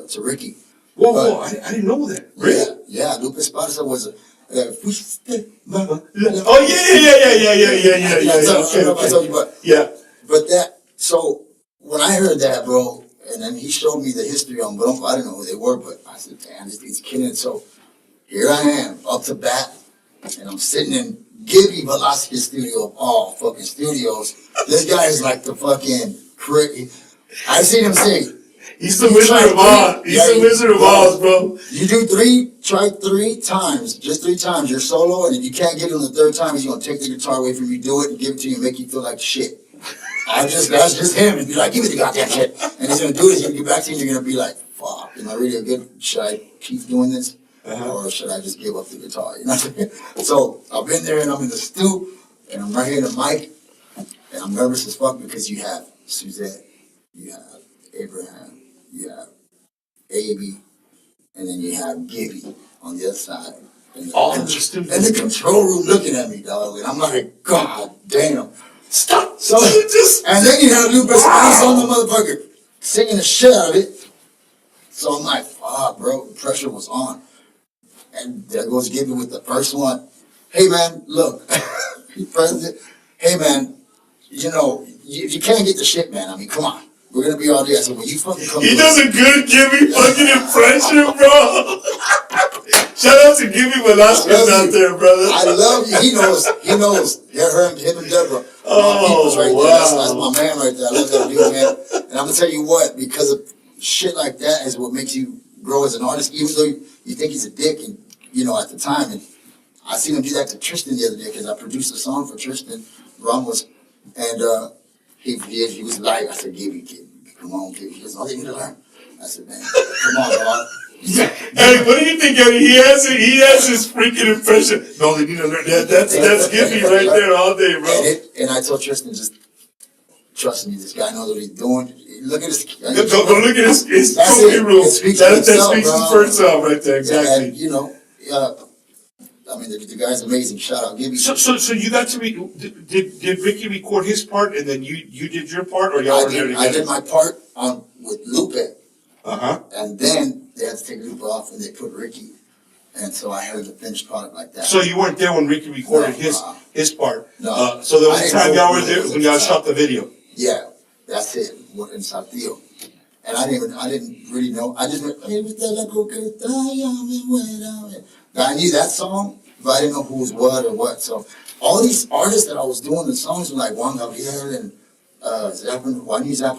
to Ricky. Whoa, I didn't know that. Really? Yeah, Lupe Esparza was a... Oh, yeah. But that, so when I heard that, bro, and then he showed me the history on Bronco, I didn't know who they were, but I said, damn, this thing's killing it. So here I am, up to bat, and I'm sitting in Gibby Velasquez studio of all fucking studios. This guy is like the fucking I've seen him sing. He's the Wizard of Oz. He's the Wizard of Oz, bro. You try three times, just 3 times, you're solo, and if you can't get it on the 3rd time, he's gonna take the guitar away from you, do it, and give it to you, and make you feel like shit. That's just him, and be like, give me the goddamn shit. And he's gonna do it, he's gonna get back to you, and you're gonna be like, fuck, am I really good? Should I keep doing this? Or should I just give up the guitar? You know what I'm saying? So I've been there, and I'm in the stew, and I'm right here in the mic, and I'm nervous as fuck because you have Suzette, you have Abraham, you have AB, and then you have Gibby on the other side. And the control room looking at me, dog. And I'm like, God damn. Stop. So and then you have Lupe Esparza on the motherfucker singing the shit out of it. So I'm like, fuck, bro. The pressure was on. And there goes Gibby with the first one. Hey, man, look. President, hey man, you know, you can't get the shit, man. I mean, come on. We're gonna be all day. I said, well, you fucking come. He does a good Gibby fucking impression, bro. Shout out to Gibby Velasquez out there, brother. I love you. He knows. Him and Deborah. Oh, right wow. there. That's my man right there. I love that dude, man. And I'm gonna tell you what, because of shit like that is what makes you grow as an artist, even though you think he's a dick, and you know, at the time, and I seen him do that to Tristan the other day because I produced a song for Tristan Ramos, and he was like, I said, Gibby, kid, come on, kid. He goes, oh, they need to learn. I said, man, come on, dog. Hey, what do you think, Eddie? He has his freaking impression. No, they need to learn that. That's Gibby right there all day, bro. And I told Tristan, just trust me, this guy knows what he's doing. Look at his. Go look at his cookie room. That speaks for itself right there, exactly. And you know, I mean, the guy's amazing. Shout out, Gibby. So you got to did Ricky record his part and then you did your part, or y'all were there together? I did my part with Lupe. Uh-huh. And then they had to take Lupe off and they put Ricky. And so I heard the finished product like that. So you weren't there when Ricky recorded his part. No. So there was a time y'all were there when y'all shot the video. Yeah, that's it. In Saltillo. And I didn't really know. I just went, I knew that song, but I didn't know who was what or what. So all these artists that I was doing the songs with, like Juan Gabriel and Zappin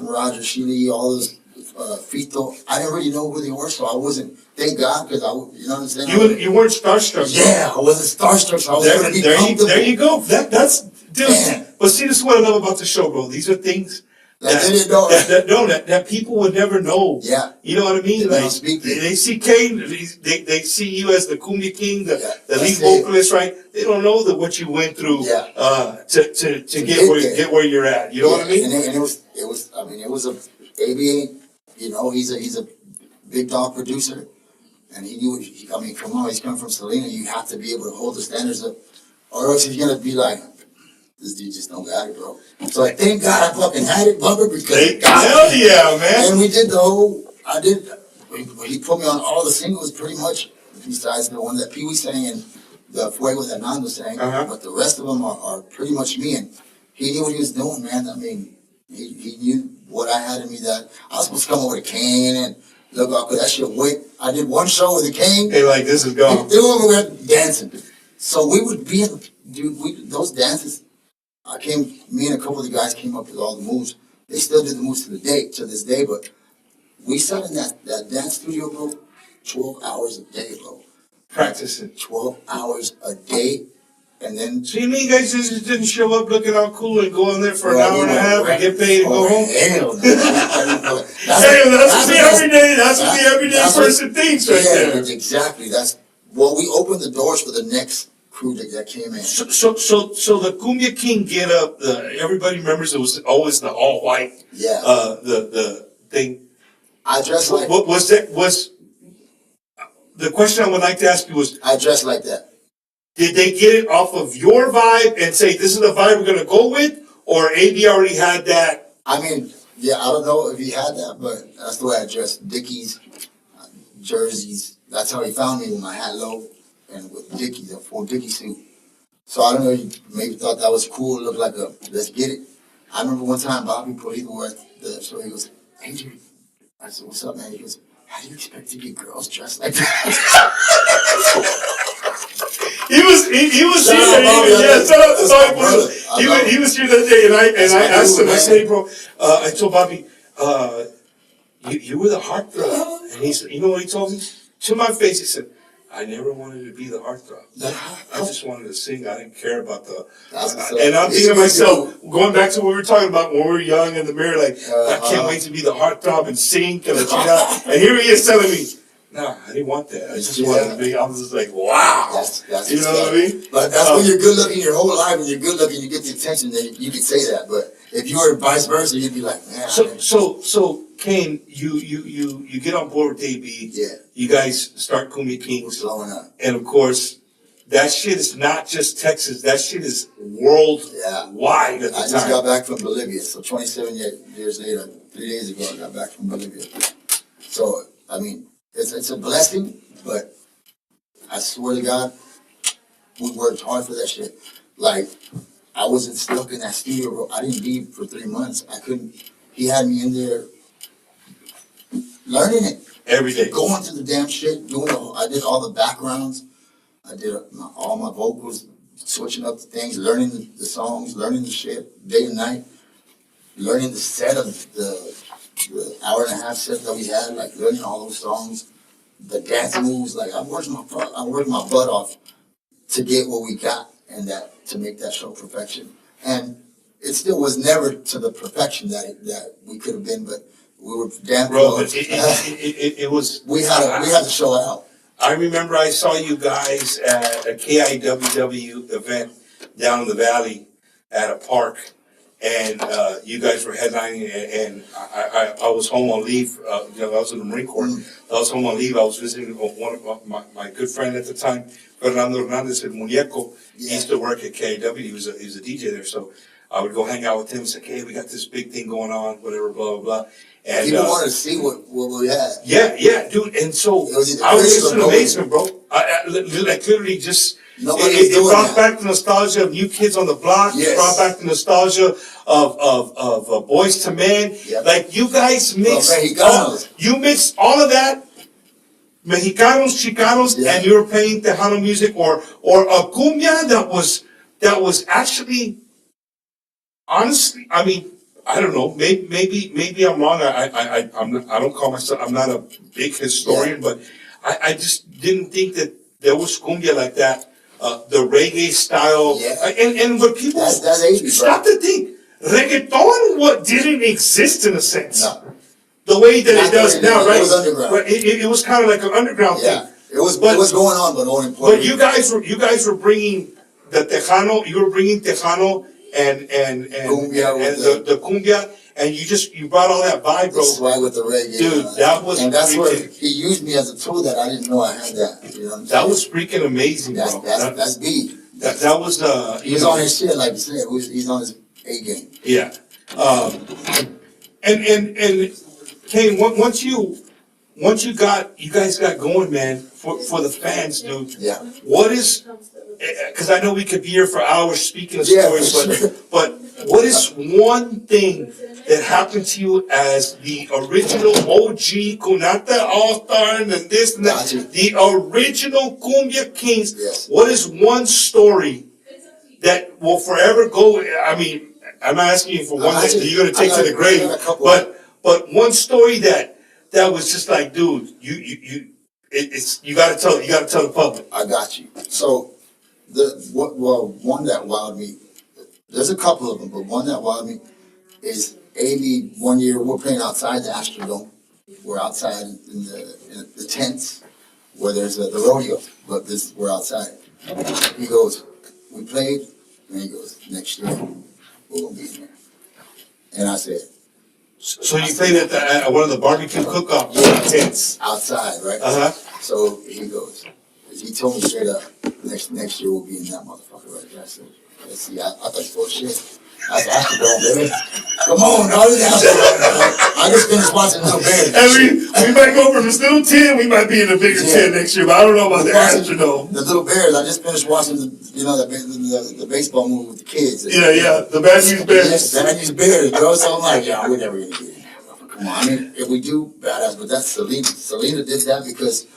Roger, Sheely, all those Fito, I didn't really know who they were, so I wasn't, thank God, because you know what I'm saying? You weren't starstruck. Yeah, I wasn't starstruck, so I was going to be comfortable. There you go. That's, dude. Man. But see, this is what I love about the show, bro. These are things that people would never know. Yeah. You know what I mean? They like, they see Kane, they see you as the Kumbia King, the lead vocalist, right? They don't know what you went through to get where you're at. You know what I mean? And it was a AB, you know, he's a big dog producer, and he knew. I mean, come on, he's coming from Selena. You have to be able to hold the standards up, or else he's gonna be like, this dude just don't got it, bro. So I thank God I fucking had it, Bubba, because hell yeah, man. And we did he put me on all the singles pretty much, besides the one that Pee Wee sang and the Fuego that Nando sang. But the rest of them are pretty much me, and he knew what he was doing, man. I mean, he knew what I had in me, that I was supposed to come over to Kane and look out, cause that shit went. I did one show with the Kane. Hey, like, this is gone. They were dancing. So we would be those dances. Me and a couple of the guys came up with all the moves. They still did the moves to this day, but we sat in that dance studio, bro, 12 hours a day, bro. Practicing. 12 hours a day, and then... So you mean you guys just didn't show up looking all cool and go in there for an hour and a half and get paid and go home? Hell no. That's what the everyday person thinks right there. Exactly. We opened the doors for the next crew that came in. So the Kumbia King get up. Everybody remembers it was always the all white. Yeah. The thing. I dressed like. What was that? The question I would like to ask you was. I dressed like that. Did they get it off of your vibe and say this is the vibe we're gonna go with, or AB already had that? I mean, yeah, I don't know if he had that, but that's the way I dressed. Dickies, jerseys. That's how he found me with my hat low. And with Dickies, a full Dickie suit. So I don't know, he maybe thought that was cool, looked like let's get it. I remember one time Bobby Polito was at the show, he goes, hey, Jerry. I said, what's up, man? He goes, how do you expect to get girls dressed like that? He was here, he was here that day, and I asked him, I said, hey, bro, I told Bobby, you were the heartthrob. And he said, you know what he told me? To my face, he said, I never wanted to be the heartthrob. I just wanted to sing. I didn't care about and I'm thinking to myself, going back to what we were talking about when we were young in the mirror, like, I can't wait to be the heartthrob and sing. And here he is telling me, nah, I didn't want that. I just wanted to be. I was just like, wow. That's you know what I mean? But that's when you're good looking your whole life, and you're good looking, you get the attention, then you can say that. But if you were vice versa, you'd be like, man. So Kane, you get on board with AB. Yeah. You guys start Kumbia Kings. Blowing up. And of course, that shit is not just Texas. That shit is worldwide at the time. I just got back from Bolivia. So 27 years later, 3 days ago, I got back from Bolivia. So, I mean, it's a blessing, but I swear to God, we worked hard for that shit. like, I wasn't stuck in that studio, bro. I didn't leave for 3 months. I couldn't. He had me in there learning it. Every day. Going through the damn shit, I did all the backgrounds. I did all my vocals, switching up the things, learning the songs, learning the shit day and night, learning the set of the hour and a half set that we had, like learning all those songs, the dance moves. Like I worked my butt off to get what we got and to make that show perfection. And it still was never to the perfection that we could have been, but we were damn close. It was. We had to show out. I remember I saw you guys at a KIWW event down in the valley at a park, and you guys were headlining, and I was home on leave. I was in the Marine Corps. I was home on leave. I was visiting one of my good friend at the time, Fernando Hernandez in Muñeco. He used to work at KIW. He was a DJ there, so I would go hang out with him and say, "Hey, we got this big thing going on, whatever, blah blah blah." And people wanted to see what we had. Yeah, dude. And so I was just in amazement, bro. I like literally just. It brought back the nostalgia of New Kids on the Block. Yes. It brought back the nostalgia of Boys to Men. Yep. Like you guys mixed, you mixed all of that, Mexicanos, Chicanos, and you were playing Tejano music or a cumbia that was actually, honestly, I mean, I don't know. Maybe I'm wrong. I don't call myself. I'm not a big historian, but I just didn't think that there was cumbia like that. The reggae style, and what people that's 80s, stop to think, reggaeton didn't exist in a sense, the way that it does now, right? It was underground. It was kind of like an underground thing. It was going on, but only. But you guys were bringing the Tejano. You were bringing Tejano and cumbia the cumbia. And you brought all that vibe, bro. That's why with the reggae. Dude, that was and that's where he used me as a tool that I didn't know I had that. You know what I'm saying? That was freaking amazing, bro. That's B. That was he was on his shit, like you said. He's on his A game. Yeah. And Kane, once you guys got going, man, for the fans, dude. Yeah. What is? Because I know we could be here for hours speaking of stories, but what is one thing that happened to you as the original OG Kunata All-Star and this and that, the original Kumbia Kings? Yes. What is one story that will forever go? I mean, I'm not asking you for one that you're going to take to the grave, but one story that was just like, dude, you got to tell the public. I got you. So. One that wowed me, there's a couple of them, but one that wowed me is AB. One year we're playing outside the Astrodome. We're outside in the tents where there's the rodeo, but we're outside. He goes, we played, and he goes, next year we're gonna be in there. And I said, so you played at one of the barbecue cook-off tents outside, right? So he goes. He told me straight up, next year we'll be in that motherfucker right there. I said, let's see, I thought you were shit. I said, Astrodome, baby. Come on, dog. I just finished watching Little Bears. And we might go from this little 10, we might be in a bigger 10 next year, but I don't know about the Astrodome. The Little Bears, I just finished watching the baseball movie with the kids. Yeah, the Bad News Bears. Yes, Bad News Bears, bro. So I'm like, we're never going to get in there. Come on, I mean, if we do, badass, but that's Selena. Selena did that because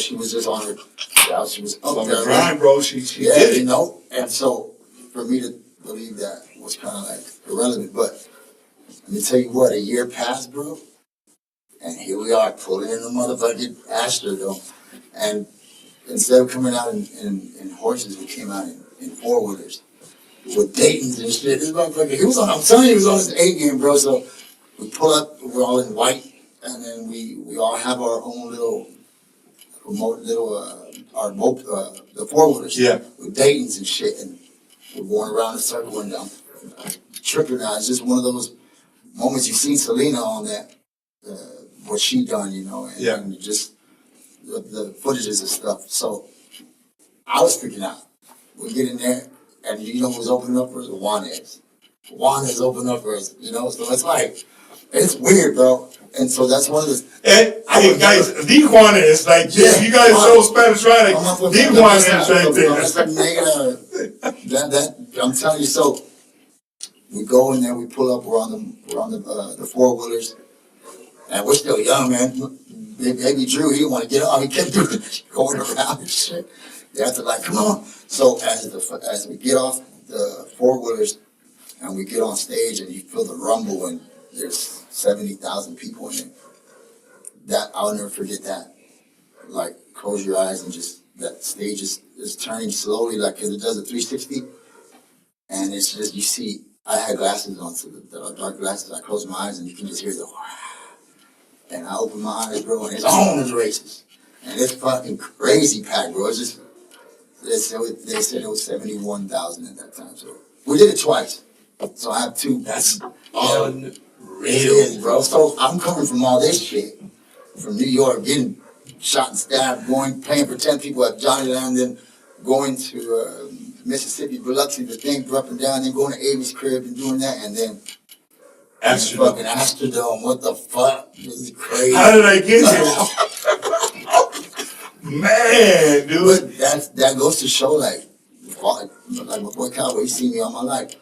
she was just on her, she was up on there. the grind, bro. She did it. And so for me to believe that was kind of like irrelevant. But let me tell you what, a year passed, bro, and here we are pulling in the motherfucking Astrodome. And instead of coming out in horses, we came out in four-wheelers with Dayton's and shit. This motherfucker, I'm telling you, he was on his A game, bro. So we pull up, we're all in white, and then we all have our own the four-wheelers with Dayton's and shit, and we're going around the circle and I'm tripping out. It's just one of those moments you've seen Selena on that, what she done, and just the footages and stuff. So I was freaking out. We get in there, and who was opening up for us? Juanes. Juanes opened up for us, so it's like, It's weird, bro. And so that's one of the. Hey guys, Tijuana is like, Yeah. you guys know Spanish, right? Like, Tijuana is right there. It's like I'm telling you. So we go in there, we pull up, we're on the four-wheelers, and we're still young, man. Baby Drew, he didn't want to get off. He kept doing going around and shit. They have to like, come on. So as we get off the four-wheelers and we get on stage and you feel the rumble and there's 70,000 people in there. That I'll never forget that. Like, close your eyes and just that stage is turning slowly, like, because it does a 360, and it's just, you see. I had glasses on, so the dark glasses. I close my eyes and you can just hear the. And I open my eyes, bro, and it's on the races, and it's fucking crazy packed, bro. It's just. They said it was 71,000 at that time, so we did it twice. So I have two. That's unreal, bro. So I'm coming from all this shit. From New York, getting shot and stabbed, playing for 10 people at Johnny Land, then going to Mississippi, Biloxi, the thing up and down, then going to AB's crib and doing that, and then fucking Astrodome. What the fuck? This is crazy. How did I get here? Man, dude. But that goes to show, like my boy Cowboy, you see me all my life.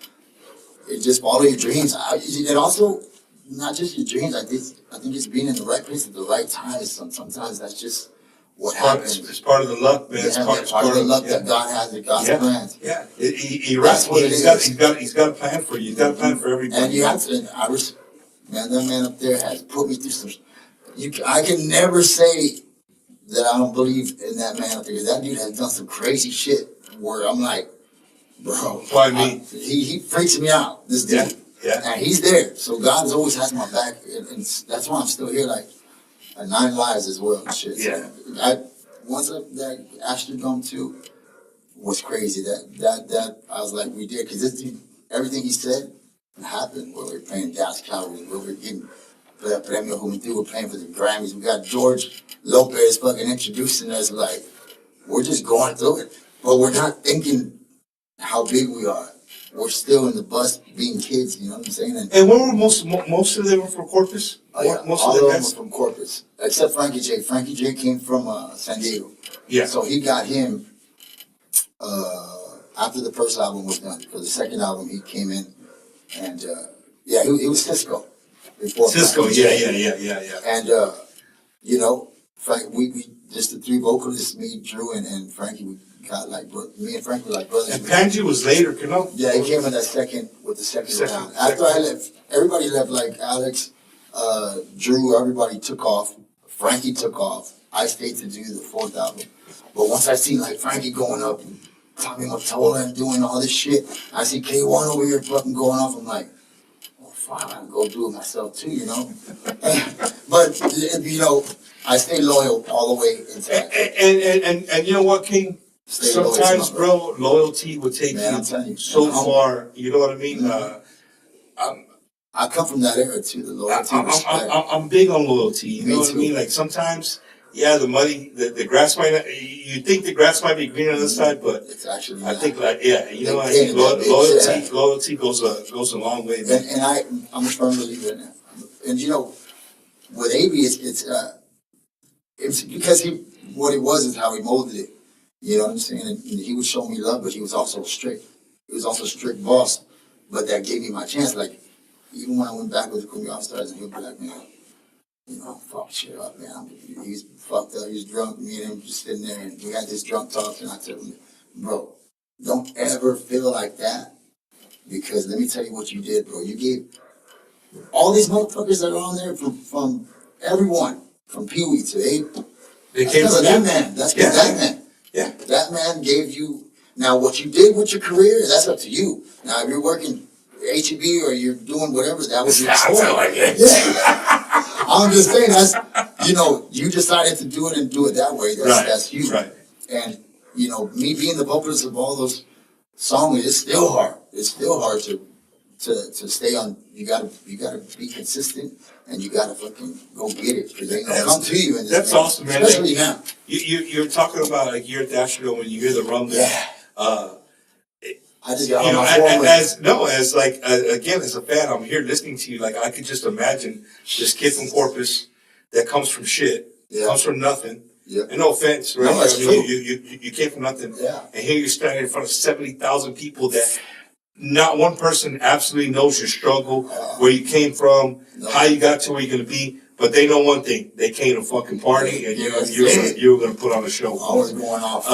It just follow your dreams. And also, not just your dreams. I think it's being in the right place at the right time. Sometimes that's just what happens. It's part of the luck, man. It's part of the luck that God has, that God's plans. Yeah, he's got a plan for you. He's got a plan for everybody. And you have to. Man, that man up there has put me through some. I can never say that I don't believe in that man up there, because that dude has done some crazy shit where I'm like, bro. Why me? He freaks me out. This dude. Yeah. And he's there. So God always has my back. And that's why I'm still here, like, 9 lives as well and shit. Yeah. So once that Astrodome 2 was crazy. That I was like, we did. Because this dude, everything he said happened. Where we were playing Dallas Cowboys, where we were getting the Premio Juventud, we're playing for the Grammys. We got George Lopez fucking introducing us, like, we're just going through it. But we're not thinking how big we are. We're still in the bus being kids, you know what I'm saying? And when were most of them were from Corpus? Oh, yeah. Most all of them were from Corpus, except Frankie J. Frankie J came from San Diego. Yeah. So he got him after the first album was done. For the second album, he came in, and he was Cisco. Before Cisco, Frankie yeah. And Frank, we just the 3 vocalists, me, Drew, and Frankie. We got like me and Frankie were like brothers. And Panji was later, you know? Yeah, he came in that second round. After I left, everybody left, like Alex, Drew, everybody took off. Frankie took off. I stayed to do the 4th album. But once I see like Frankie going up and Tommy Mottola and doing all this shit, I see K1 over here fucking going off. I'm like, oh fuck, I can go do it myself too, you know? But, I stay loyal all the way into that. And you know what, King? Sometimes, bro, loyalty will take you so far. You know what I mean? I come from that era too. The loyalty. I'm big on loyalty. You know what I mean? Like sometimes, the money, the grass might. You think the grass might be greener on this side, but it's actually. I think loyalty goes a long way, man. And I'm a firm believer in that. And with AB, it's because what it was is how he molded it. You know what I'm saying? And he would show me love, but he was also strict. He was also a strict boss, but that gave me my chance. Like, even when I went back with the Kumbia All-Stars, and he would be like, man, fuck shit up, man. He's fucked up, he's drunk, me and him just sitting there, and we had this drunk talk, and I told him, bro, don't ever feel like that, because let me tell you what you did, bro. You gave all these motherfuckers that are on there from everyone, from Pee Wee to Abe. They came from that man. That's because that man. Yeah. That man gave you. Now, what you did with your career, that's up to you. Now, if you're working HEB or you're doing whatever, that was your choice. Like it. Yeah. I'm just saying, that's, you decided to do it and do it that way. That's you. Right. And, me being the vocalist of all those songs, it's still hard. It's still hard to stay on. You gotta be consistent, and you gotta fucking go get it, because they gonna come to you. In this awesome, man. Especially now. You're talking about like you're at the Astrodome when you hear the rumbling. Yeah. I just got on my phone as like again, as a fan, I'm here listening to you. Like I could just imagine this kid from Corpus that comes from shit, comes from nothing. Yeah. And no offense, right? No, that's true. You came from nothing. Yeah. And here you're standing in front of 70,000 people that not one person absolutely knows your struggle, where you came from, how you got to where you're gonna be. But they know one thing: they came to fucking party, and you were gonna put on a show. I was going off.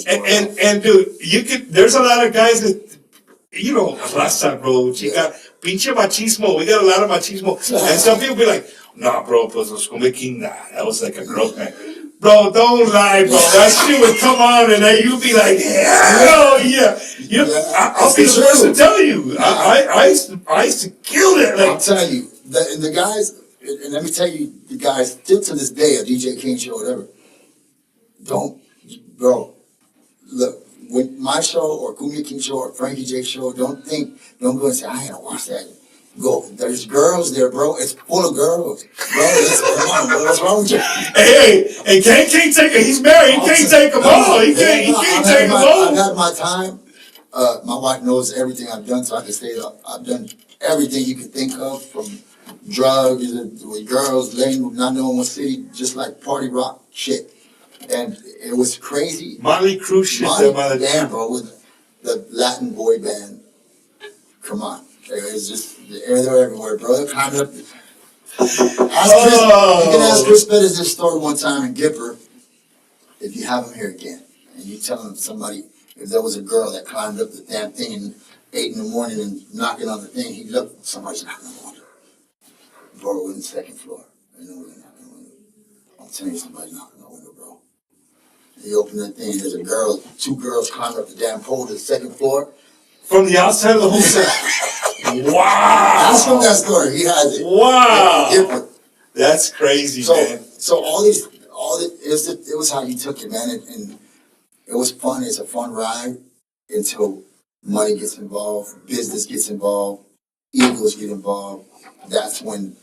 And dude, you could. There's a lot of guys that, you know, raza, bro. Chica, pinche machismo. We got a lot of machismo, and some people be like, "Nah, bro, pues los Kumbia Kings, nah, that was like a girl thing." Bro, don't lie, bro. That shit would come on, and then you'd be like, "Hell yeah!" I'll be the first to tell you. I used to kill it. Like, I'm telling you, the guys, and let me tell you, the guys still to this day, a DJ Kane show, whatever. Bro. Look, with my show or Kumbia King show or Frankie J show, don't go and say, I ain't gonna watch that. Go, there's girls there, bro. It's full of girls. Bro, come on, bro. What's wrong with you? Hey, and Kane can't take it. He's married. He can't take them all. He can't take them all. I've had my time. My wife knows everything I've done, so I can stay up. I've done everything you can think of, from drugs, with girls, laying, not knowing what city, just like party rock shit. And it was crazy. Motley Crue shit. Damn, bro, with the Latin boy band. Come on. It was just, they're everywhere, bro. They climbed up. You can ask Chris Pettis this story one time in Gipper, if you have him here again, and you tell him somebody, if there was a girl that climbed up the damn thing and 8 in the morning and knocking on the thing, he'd look, somebody's knocking on the window. Bro, we're in the second floor. I know we're knocking on the window. I'm telling you, somebody's knocking on the window, bro. He opened that thing, there's a girl, 2 girls climbed up the damn pole to the second floor. From the outside of the hotel. Wow. That's from that story. He has it. Wow. Different. That's crazy, man. So it was how you took it, man. And it was fun. It's a fun ride until money gets involved, business gets involved, egos get involved. That's when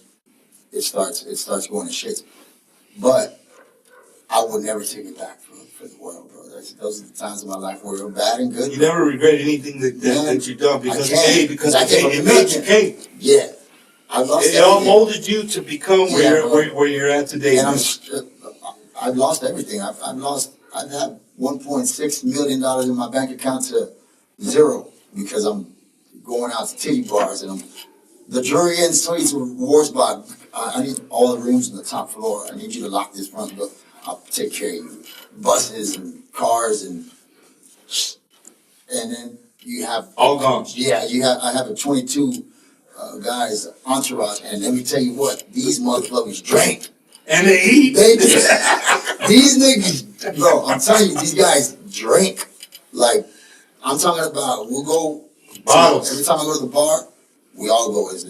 it starts going to shit. But I would never take it back for the world, bro. Those are the times of my life where we're bad and good. You never regret anything that you've done because it made you Kane. Yeah. It all molded you to become where you're at today. And I've lost everything. I've had $1.6 million in my bank account to zero because I'm going out to titty bars and the jury and suites rewards by I need all the rooms on the top floor. I need you to lock this front door. I'll take care of you. Buses and cars and then you have all gone. Yeah, I have a 22 guys entourage, and let me tell you what, these motherfuckers drink and they eat. They do. These niggas, bro. I'm telling you, these guys drink. Like I'm talking about, we'll go bottles every time I go to the bar. We all go. There's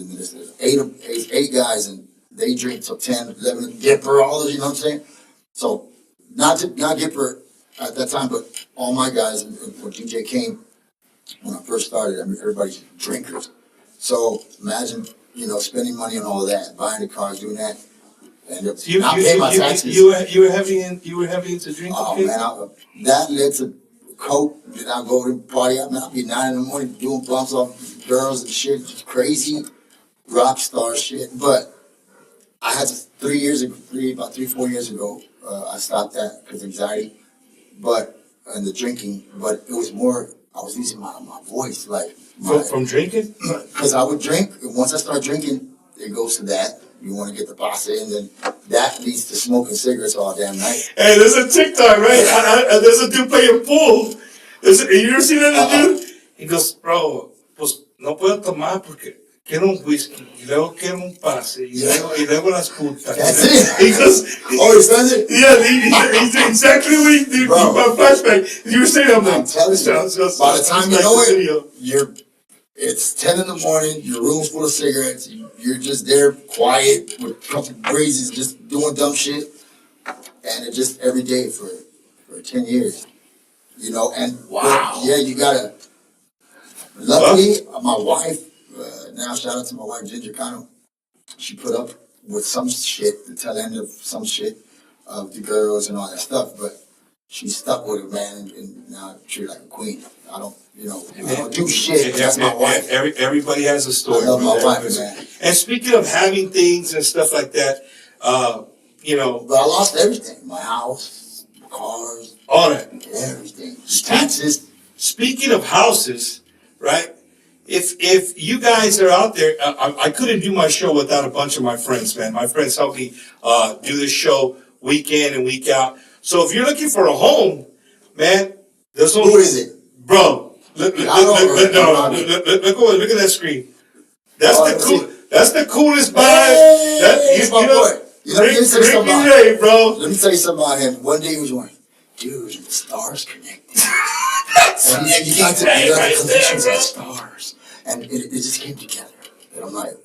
8 guys, and they drink till 10, 11. Gipper, all those. You know what I'm saying? So. Not Gipper at that time, but all my guys, when DJ came, when I first started, I mean, everybody's drinkers. So imagine, spending money on all of that, buying the cars, doing that, and not paying my taxes. You were heavy into drinking. Oh man, that led to coke. Then I go to party. I mean, I'll be 9 in the morning doing bumps off girls and shit, just crazy rock star shit. But I had to, 4 years ago. I stopped that because of anxiety, and the drinking. But it was more, I was losing my voice, like from drinking. Because I would drink. Once I start drinking, it goes to that. You want to get the pasta, and then that leads to smoking cigarettes all damn night. Hey, there's a TikTok, right? There's a dude playing pool. You ever seen that dude? He goes, bro, pues no puedo tomar porque quiero un whisky, y luego quiero un pase, y luego las putas. That's it. He goes, oh, he says it? Yeah, he's exactly what he did. My flashback. You were saying I'm telling you, by the time you know it, it's 10 in the morning, your room's full of cigarettes, you're just there quiet with a couple breezes, just doing dumb shit, and it just every day for 10 years. And wow. Yeah, you gotta, luckily, my wife, now shout out to my wife, Ginger Kano. She put up with some shit, the tail end of some shit of the girls and all that stuff, but she's stuck with it, man, and now I treat her like a queen. I don't do shit. That's my wife. Everybody has a story. I love my wife, man. And speaking of having things and stuff like that, But I lost everything. My house, cars. All that. Everything. Taxes. Speaking of houses, right? If you guys are out there, I couldn't do my show without a bunch of my friends, man. My friends help me do this show week in and week out. So if you're looking for a home, man, there's only... Who is it? Bro, look at that screen. That's the coolest vibe. Let me tell you something about him. One day he was going, dude, the stars connected. And you got connections of stars. And it just came together. And I'm like,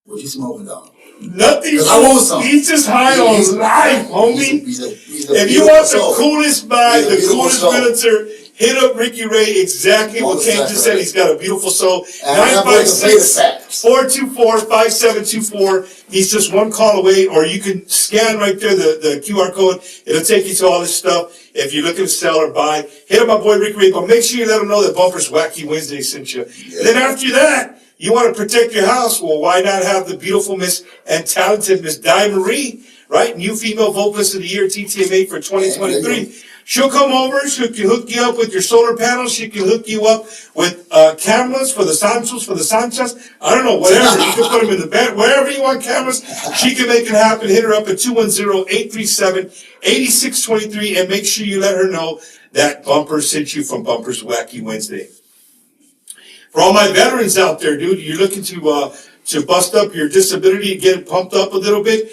what you smoking, dog? Nothing. I want something. He's just high on life, homie. If you want the coolest vibe, the coolest realtor, hit up Ricky Ray. Exactly what Kane just said. He's got a beautiful soul. 956-424-5724. He's just one call away, or you can scan right there the QR code. It'll take you to all this stuff. If you're looking to sell or buy, hit up my boy Ricky Ray. But make sure you let him know that Bumper's Wacky Wednesday sent you. Yeah. And then after that, you want to protect your house? Well, why not have the beautiful Miss and talented Miss Di Marie, right? New female vocalist of the year, TTMA for 2023. She'll come over. She can hook you up with your solar panels. She can hook you up with cameras for the Sanchos, for the Sanchas. I don't know, whatever. You can put them in the bed. Wherever you want cameras, she can make it happen. Hit her up at 210-837-8623 and make sure you let her know that Bumper sent you from Bumper's Wacky Wednesday. For all my veterans out there, dude, you're looking to bust up your disability, get it pumped up a little bit.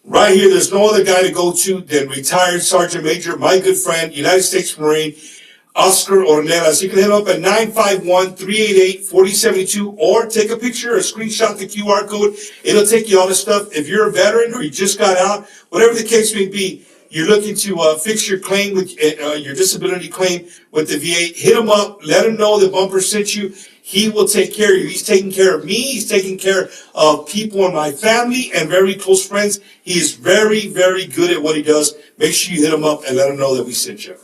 Right here, there's no other guy to go to than retired Sergeant Major, my good friend, United States Marine, Oscar Ornelas. You can hit him up at 951-388-4072 or take a picture or screenshot the QR code. It'll take you all this stuff. If you're a veteran or you just got out, whatever the case may be, you're looking to fix your claim with your disability claim with the VA, hit him up. Let him know that Bumper sent you. He will take care of you. He's taking care of me. He's taking care of people in my family and very close friends. He is very, very good at what he does. Make sure you hit him up and let him know that we sent you.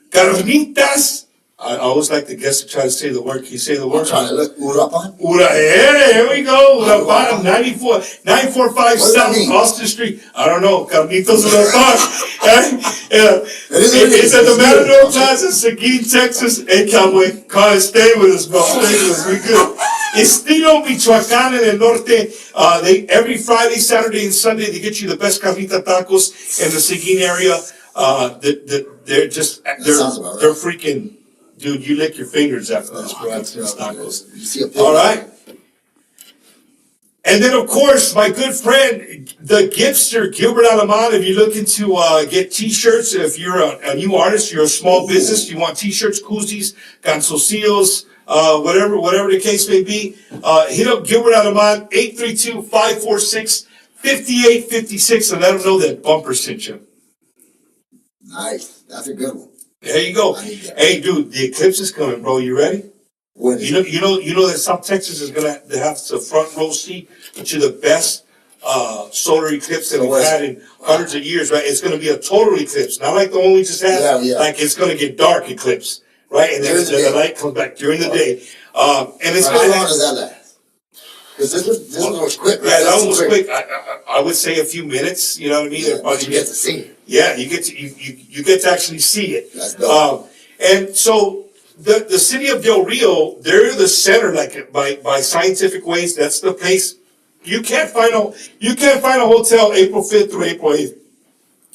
Carnitas. I always like the guests to try to say the word. Can you say the word? I'm trying to look Urapan. Here we go. Urapan, 945 South Austin Street. I don't know. Carnitos Urapan. It's at the Matador Plaza, Seguin, Texas. Hey, cowboy, come stay with us, bro. Stay with us. We good. Estilo Michoacán in el Norte. Every Friday, Saturday, and Sunday, they get you the best carnita tacos in the Seguin area. They're freaking. Dude, you lick your fingers after this, bro. Tacos. All right. And then, of course, my good friend, the Gipster, Gilbert Alaman. If you're looking to get T-shirts, if you're a new artist, you're a small business, you want T-shirts, koozies, canzoncillos, whatever the case may be, hit up Gilbert Alaman, 832-546-5856, and let them know that Bumper sent you. Nice. That's a good one. There you go. Hey, dude, the eclipse is coming, bro. You ready? You know that South Texas is gonna have the front row seat to the best solar eclipse that we've had in hundreds of years, right? It's gonna be a total eclipse, not like the one we just had. Like it's gonna get dark eclipse, right? And then the light comes back during the day. And it's gonna. How long does that last? Because this one was quick, right? Yeah, that one was quick. I would say a few minutes. You know what I mean? Yeah, but you get to see it. Yeah, you get to actually see it. That's dope. And so the city of Del Rio, they're the center, like by scientific ways. That's the place. You can't find a hotel April 5th through April 8th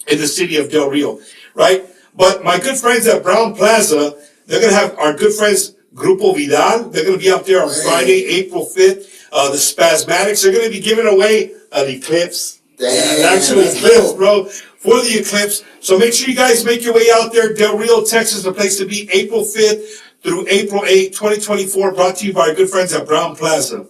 in the city of Del Rio, right? But my good friends at Brown Plaza, they're gonna have our good friends Grupo Vidal. They're gonna be out there on Friday, April 5th. The Spasmatics are gonna be giving away an eclipse. An actual eclipse, bro, for the eclipse. So make sure you guys make your way out there. Del Rio, Texas, the place to be, April 5th through April 8th, 2024, brought to you by our good friends at Brown Plaza.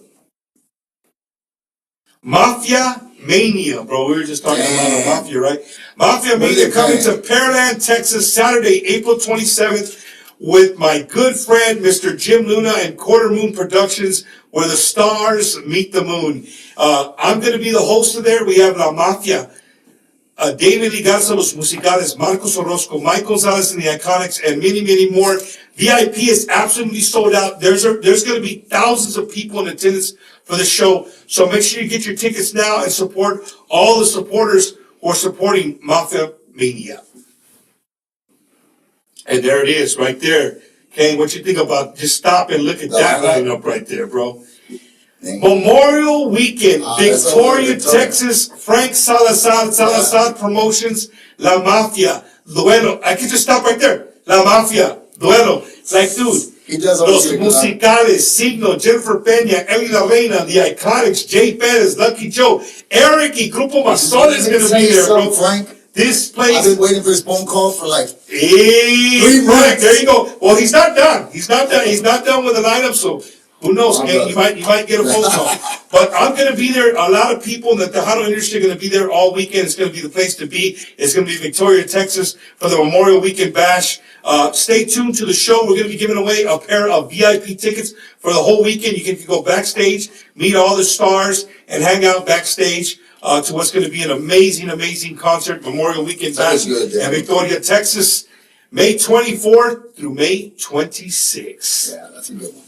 Mafia Mania, bro. We were just talking about Mafia, right? Mafia Mania coming to Pearland, Texas, Saturday, April 27th, with my good friend, Mr. Jim Luna and Quarter Moon Productions, where the stars meet the moon. I'm going to be the host of there. We have La Mafia David Ligarza, Los Musicales, Marcos Orozco, Mike Gonzalez and the Iconics, and many, many more. VIP is absolutely sold out. There's going to be thousands of people in attendance for the show. So make sure you get your tickets now and support all the supporters who are supporting Mafia Mania. And there it is, right there. Kane, what you think about? Just stop and look at that lineup right there, bro. Memorial Weekend, Victoria, Texas, Frank Salazar Promotions, La Mafia, Duelo. I can just stop right there. La Mafia, Duelo. It's like, dude, Los Musicales, Signo, Jennifer Peña, Eli La Reina, The Iconics, Jay Perez, Lucky Joe, Eric y Grupo Masón is going to be there, bro. Frank, this place. I've been waiting for his phone call for like 3 months. There you go. Well, he's not done. He's not done. He's not done with the lineup, so who knows? You might get a phone call. But I'm going to be there. A lot of people in the Tejano industry are going to be there all weekend. It's going to be the place to be. It's going to be Victoria, Texas for the Memorial Weekend Bash. Stay tuned to the show. We're going to be giving away a pair of VIP tickets for the whole weekend. You can go backstage, meet all the stars, and hang out backstage to what's going to be an amazing, amazing concert. Memorial Weekend Bash in Victoria, Texas, May 24th through May 26th. Yeah, that's a good one.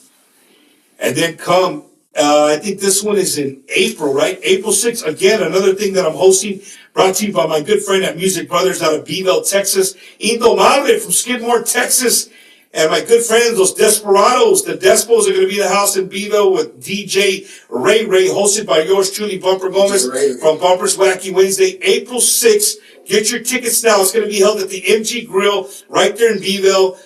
And then come, I think this one is in April, right? April 6th, again, another thing that I'm hosting, brought to you by my good friend at Music Brothers out of Beeville, Texas. Indomable from Skidmore, Texas. And my good friends, those Desperados, the Despos are going to be in the house in Beeville with DJ Ray, hosted by yours truly, Bumper Gomez from Bumper's Wacky Wednesday, April 6th. Get your tickets now. It's going to be held at the MG Grill right there in Beeville.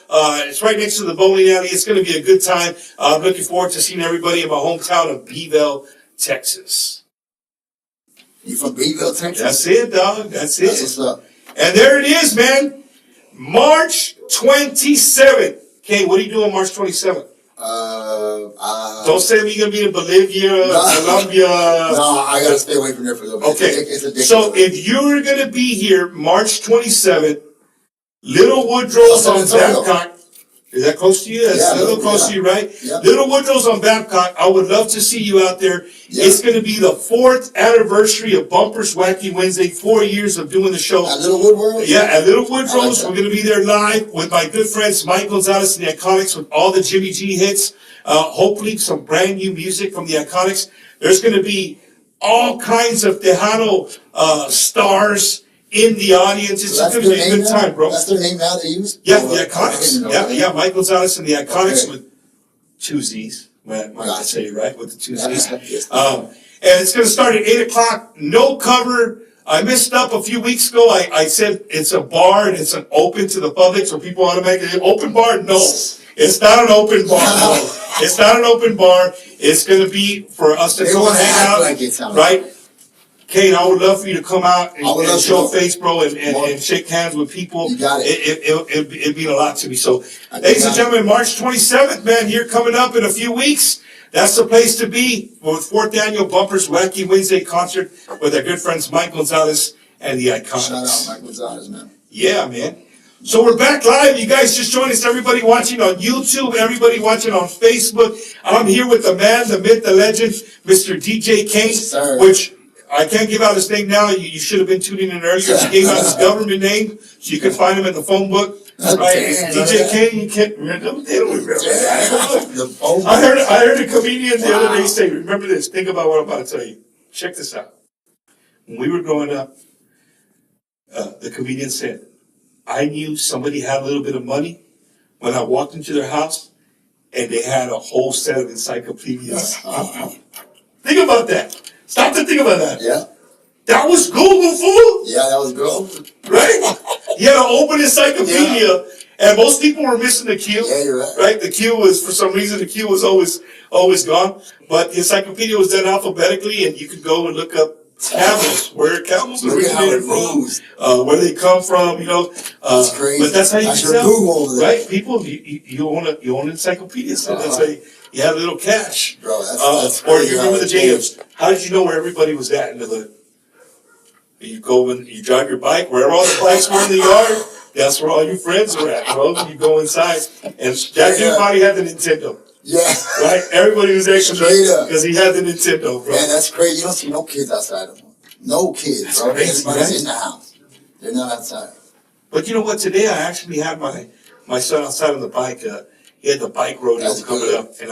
It's right next to the bowling alley. It's going to be a good time. I'm looking forward to seeing everybody in my hometown of Beeville, Texas. You from Beeville, Texas? That's it, dog. That's it. That's what's up. And there it is, man. March 27th. Okay, what are you doing March 27th? Don't say you're going to be in Bolivia, Colombia. No, I got to stay away from there for a little bit. Okay, it's addictive. So if you're going to be here March 27th, Little Woodrow's on Babcock. Is that close to you? That's a little close to you, right? Yeah. Little Woodrow's on Babcock. I would love to see you out there. Yeah. It's going to be the 4th anniversary of Bumper's Wacky Wednesday, 4 years of doing the show. At Little Woodrow's? Yeah, at Little Woodrow's. We're going to be there live with my good friends Mike Gonzalez and the Iconics with all the Jimmy G hits. Hopefully some brand new music from the Iconics. There's going to be all kinds of Tejano stars in the audience. It's going to be a good time, bro. That's their name now they use? Yeah, the Iconics. Yeah, Mike Gonzalez and the Iconics with 2 Z's. Might say it right, with the 2 Z's. And it's going to start at 8 o'clock. No cover. I messed up a few weeks ago. I said it's a bar and it's an open to the public, so people automatically, open bar? No. It's not an open bar. No. It's not an open bar. It's going to be for us to come and hang out, like right? Kane, I would love for you to come out and show face, bro, and shake hands with people. You got it. It'd mean a lot to me. So, ladies and gentlemen, March 27th, man, here coming up in a few weeks. That's the place to be for the 4th annual Bumpers Wacky Wednesday concert with our good friends Mike Gonzalez and the Iconics. Shout out Mike Gonzalez, man. Yeah, man. So we're back live. You guys just joined us. Everybody watching on YouTube, everybody watching on Facebook. I'm here with the man, the myth, the legend, Mr. DJ Kane, which I can't give out his name now. You should have been tuning in earlier. He gave out his government name, so you can find him in the phone book. Right, DJ Kane, you can't remember. They don't remember. I heard a comedian the other day say, remember this, think about what I'm about to tell you. Check this out. When we were growing up, the comedian said, I knew somebody had a little bit of money when I walked into their house and they had a whole set of encyclopedias. Think about that. Stop to think about that. Yeah. That was Google, fool. Yeah, that was Google. Right? You had an open encyclopedia, and most people were missing the Q. Yeah, you're right. Right? The Q was, for some reason, the Q was always gone. But the encyclopedia was done alphabetically, and you could go and look up camels, where camels originated from, where they come from, you know. That's crazy. But that's how you can tell, Google, right? People, you own encyclopedias, so that's how you had a little cash. Bro, that's or you remember the jams. How did you know where everybody was at in the hood? You go and you drive your bike, wherever all the bikes were in the yard, that's where all your friends were at, bro. You go inside, and that dude probably had the Nintendo. Yeah. Right? Everybody was actually because he had the Nintendo, bro. Man, that's crazy. You don't see no kids outside of them. No kids, that's bro. Crazy, everybody's right? in the house. They're not outside. But you know what? Today I actually had my son outside on the bike. He had the bike rodeo coming up, and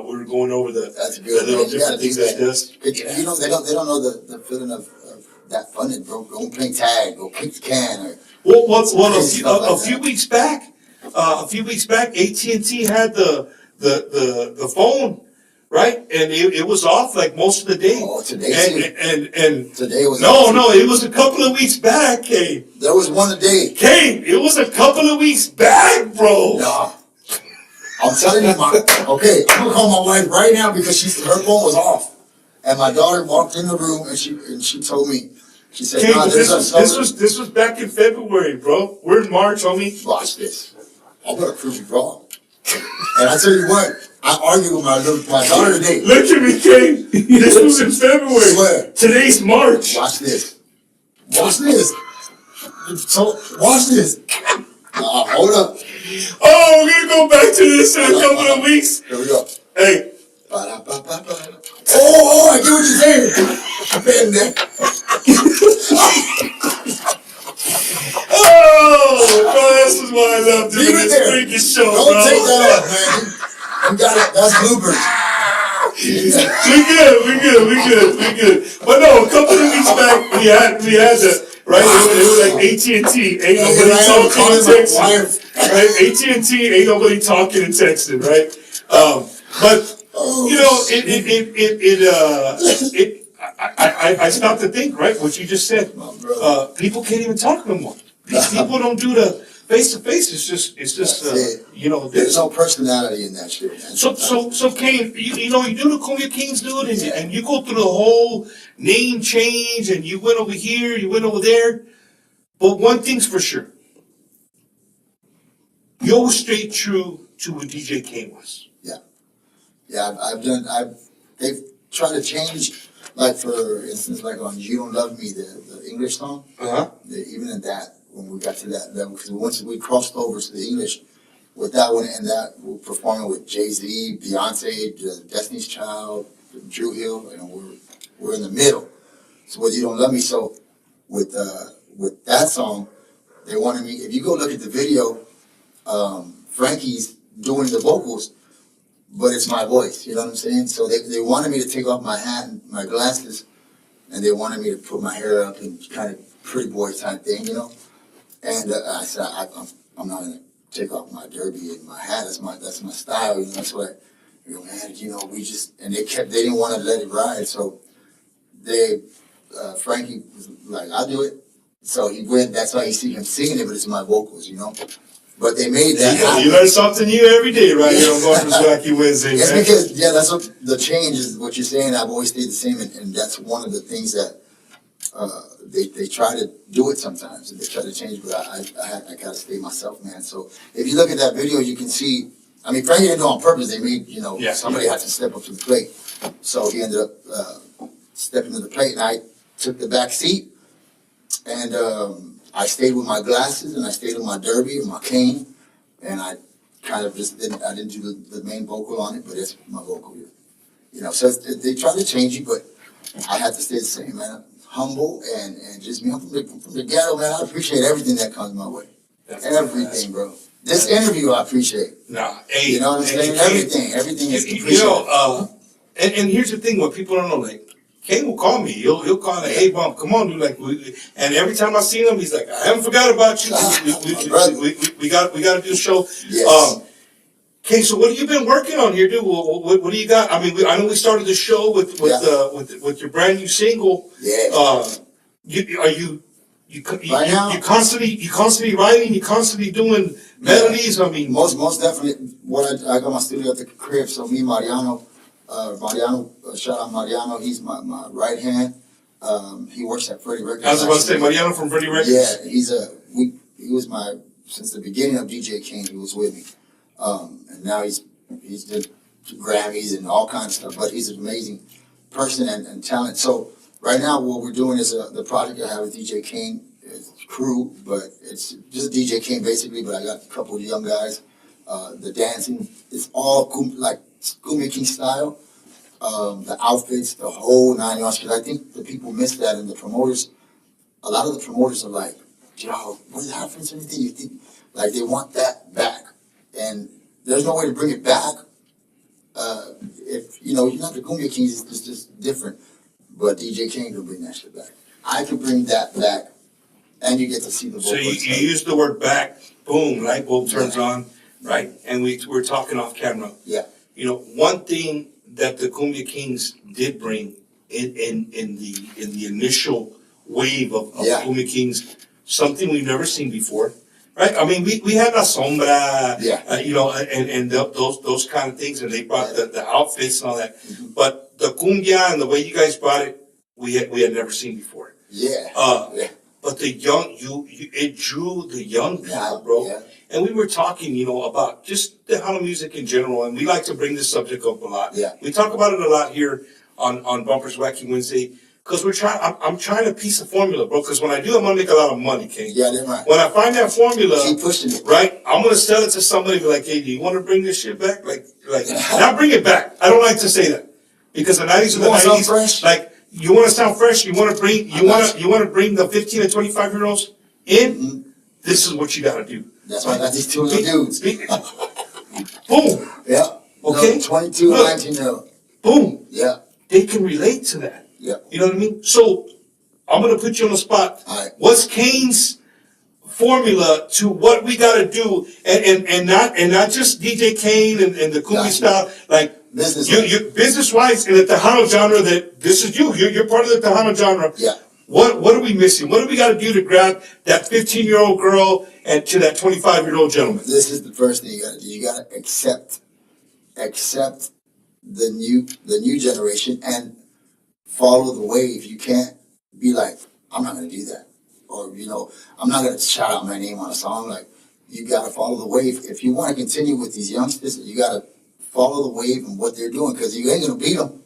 we were going over the little different things that he does. You know, they don't know the feeling of that fun, bro. Go play tag, go kick the can. A few weeks back, AT&T had the phone, right? And it was off like most of the day. Oh, today and today was no, it was a couple of weeks back, Kane. There was one a day. Kane, it was a couple of weeks back, bro. Nah. I'm telling you, okay, I'm gonna call my wife right now because her phone was off. And my daughter walked in the room and she told me, she said, Kane, nah, this was back in February, bro. We're in March, homie. Watch this. I'm gonna prove you wrong. And I tell you what, I argued with my daughter today. Look at me, Kane. This was in February. Swear. Today's March. Watch this. Watch this. So, watch this. Hold up. Oh, we're gonna go back to this in a couple of weeks. Here we go. Hey. Ba-da-ba-ba-ba. Oh, I get what you're saying. Been there. Oh, bro, this is why I love doing this freaking show, Don't bro. take that off, man. You got it. That's bloopers. We good. But no, a couple of weeks back, we had the, right, it was like AT&T, ain't nobody talking and texting, right? AT&T, ain't nobody talking and texting, right? But, you know, I stopped to think, right, what you just said. People can't even talk no more. These people don't do the face-to-face. It's just you know. There's no personality in that shit, man. So Kane, you know, you do the Kumbia Kings, dude, and you go through the whole name change, and you went over here, you went over there. But one thing's for sure, you always stayed true to what DJ Kane was. Yeah, they've tried to change, like for instance, like on You Don't Love Me, the English song. Even in that, when we got to that level, because once we crossed over to the English with that one, and that we're performing with Jay-Z, Beyonce, Destiny's Child, Drew Hill, and we're in the middle. So with You Don't Love Me, so with that song, they wanted me. If you go look at the video, Frankie's doing the vocals, but it's my voice. You know what I'm saying? So they wanted me to take off my hat and my glasses, and they wanted me to put my hair up and kind of pretty boy type thing, you know. And I said, I'm not gonna take off my derby and my hat. That's my style. You know, that's what. Man, you know, they didn't want to let it ride. So Frankie was like, I'll do it. So he went. That's why you see him singing it, but it's my vocals, you know. But they made that. You learn something new every day, right here on Bumper's Wacky Wednesday. It's because that's what the change is. What you're saying, I've always stayed the same, and that's one of the things that. They try to do it sometimes, and they try to change, but I gotta stay myself, man. So if you look at that video, you can see. I mean, Frankie didn't do it on purpose. They made, you know, somebody had to step up to the plate. So he ended up stepping to the plate, and I took the back seat, and I stayed with my glasses, and I stayed with my derby and my cane, and I kind of just didn't do the main vocal on it, but it's my vocal, you know. So they try to change you, but I had to stay the same, man. Humble and just, I'm from the ghetto, man. I appreciate everything that comes my way. Everything, bro. This interview, I appreciate. Hey, you know what I'm saying? Everything is appreciated. You know, and here's the thing: what people don't know, like, Kane will call me. He'll call like, "Hey, Bump, come on, dude!" Like, and every time I see him, he's like, "I haven't forgot about you. We got to do a show." Yes. Okay, so what have you been working on here, dude? What do you got? I mean, I know we started the show with your brand new single. Yeah. You constantly writing, you constantly doing melodies. I mean, most definitely. I got my studio at the crib, so me, Mariano, shout out Mariano. He's my right hand. He works at Freddie Records. I was about to say Mariano from Freddie Records. Yeah, he was since the beginning of DJ Kane. He was with me. And now he's did Grammys and all kinds of stuff, but he's an amazing person and talent. So right now what we're doing is the project I have with DJ Kane, crew, but it's just DJ Kane basically, but I got a couple of young guys. The dancing is all like Kumbia King style. The outfits, the whole 9 yards, because I think the people miss that, and the promoters, a lot of the promoters are like, yo, was that reference anything? You think, like, they want that back. And there's no way to bring it back. If, you know, you're not the Kumbia Kings, it's just different. But DJ Kane can bring that shit back. I can bring that back, and you get to see the So vocals. you use the word back, boom, light bulb turns on, right? And we're talking off camera. Yeah. You know, one thing that the Kumbia Kings did bring in the initial wave of Kumbia Kings, something we've never seen before, right? I mean, we had La Sombra, you know, and those kind of things, and they brought the outfits and all that. Mm-hmm. But the cumbia and the way you guys brought it, we had never seen before. Yeah. But the young, it drew the young people, bro. Yeah. And we were talking, you know, about just Tejano music in general, and we like to bring this subject up a lot. Yeah. We talk about it a lot here on Bumper's Wacky Wednesday, because I'm trying to piece a formula, bro, because when I do, I'm going to make a lot of money, Kane. Yeah, that's right. When I find that formula, Keep pushing it. right, I'm going to sell it to somebody and be like, hey, do you want to bring this shit back? Like, not bring it back. I don't like to say that, because the 90s are the 90s. Fresh? Like, you want to sound fresh, you want to bring, you want to bring the 15 and 25-year-olds in, this is what you got to do. That's why I got these two little dudes. Boom. Yeah. Okay. No, 22 and 19-year-old. Boom. Yeah. They can relate to that. Yeah. You know what I mean? So I'm going to put you on the spot. All right. What's Kane's formula to what we got to do, and not just DJ Kane and the Kumbia style, like business-wise in the Tejano genre, that this is you're part of the Tejano genre. Yeah. What are we missing? What do we got to do to grab that 15-year-old girl and to that 25-year-old gentleman? This is the first thing you got to do. You got to accept the new generation and follow the wave. You can't be like, I'm not going to do that, or you know, I'm not going to shout out my name on a song. Like, you got to follow the wave. If you want to continue with these youngsters, you got to follow the wave and what they're doing, because you ain't going to beat them.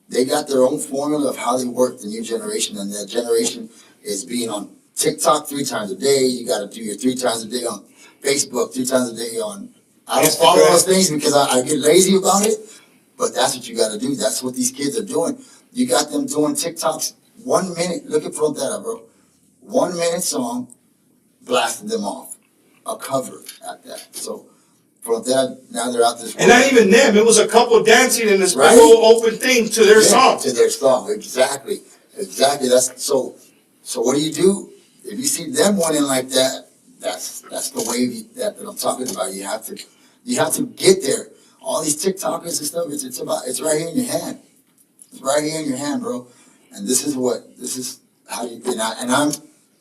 They got their own formula of how they work, the new generation, and that generation is being on TikTok 3 times a day. You got to do your 3 times a day on Facebook, 3 times a day on. I don't follow those things because I get lazy about it, but that's what you got to do. That's what these kids are doing. You got them doing TikToks 1 minute. Look at Frontera, bro. 1 minute song, blasted them off. A cover at that. So Frontera, now they're out this. And not even them. It was a couple dancing in this big old open thing to their song. To their song, exactly. That's so. What do? If you see them winning like that, that's the wave that I'm talking about. You have to get there. All these TikTokers and stuff, it's right here in your hand. It's right here in your hand, bro. And this is how you. And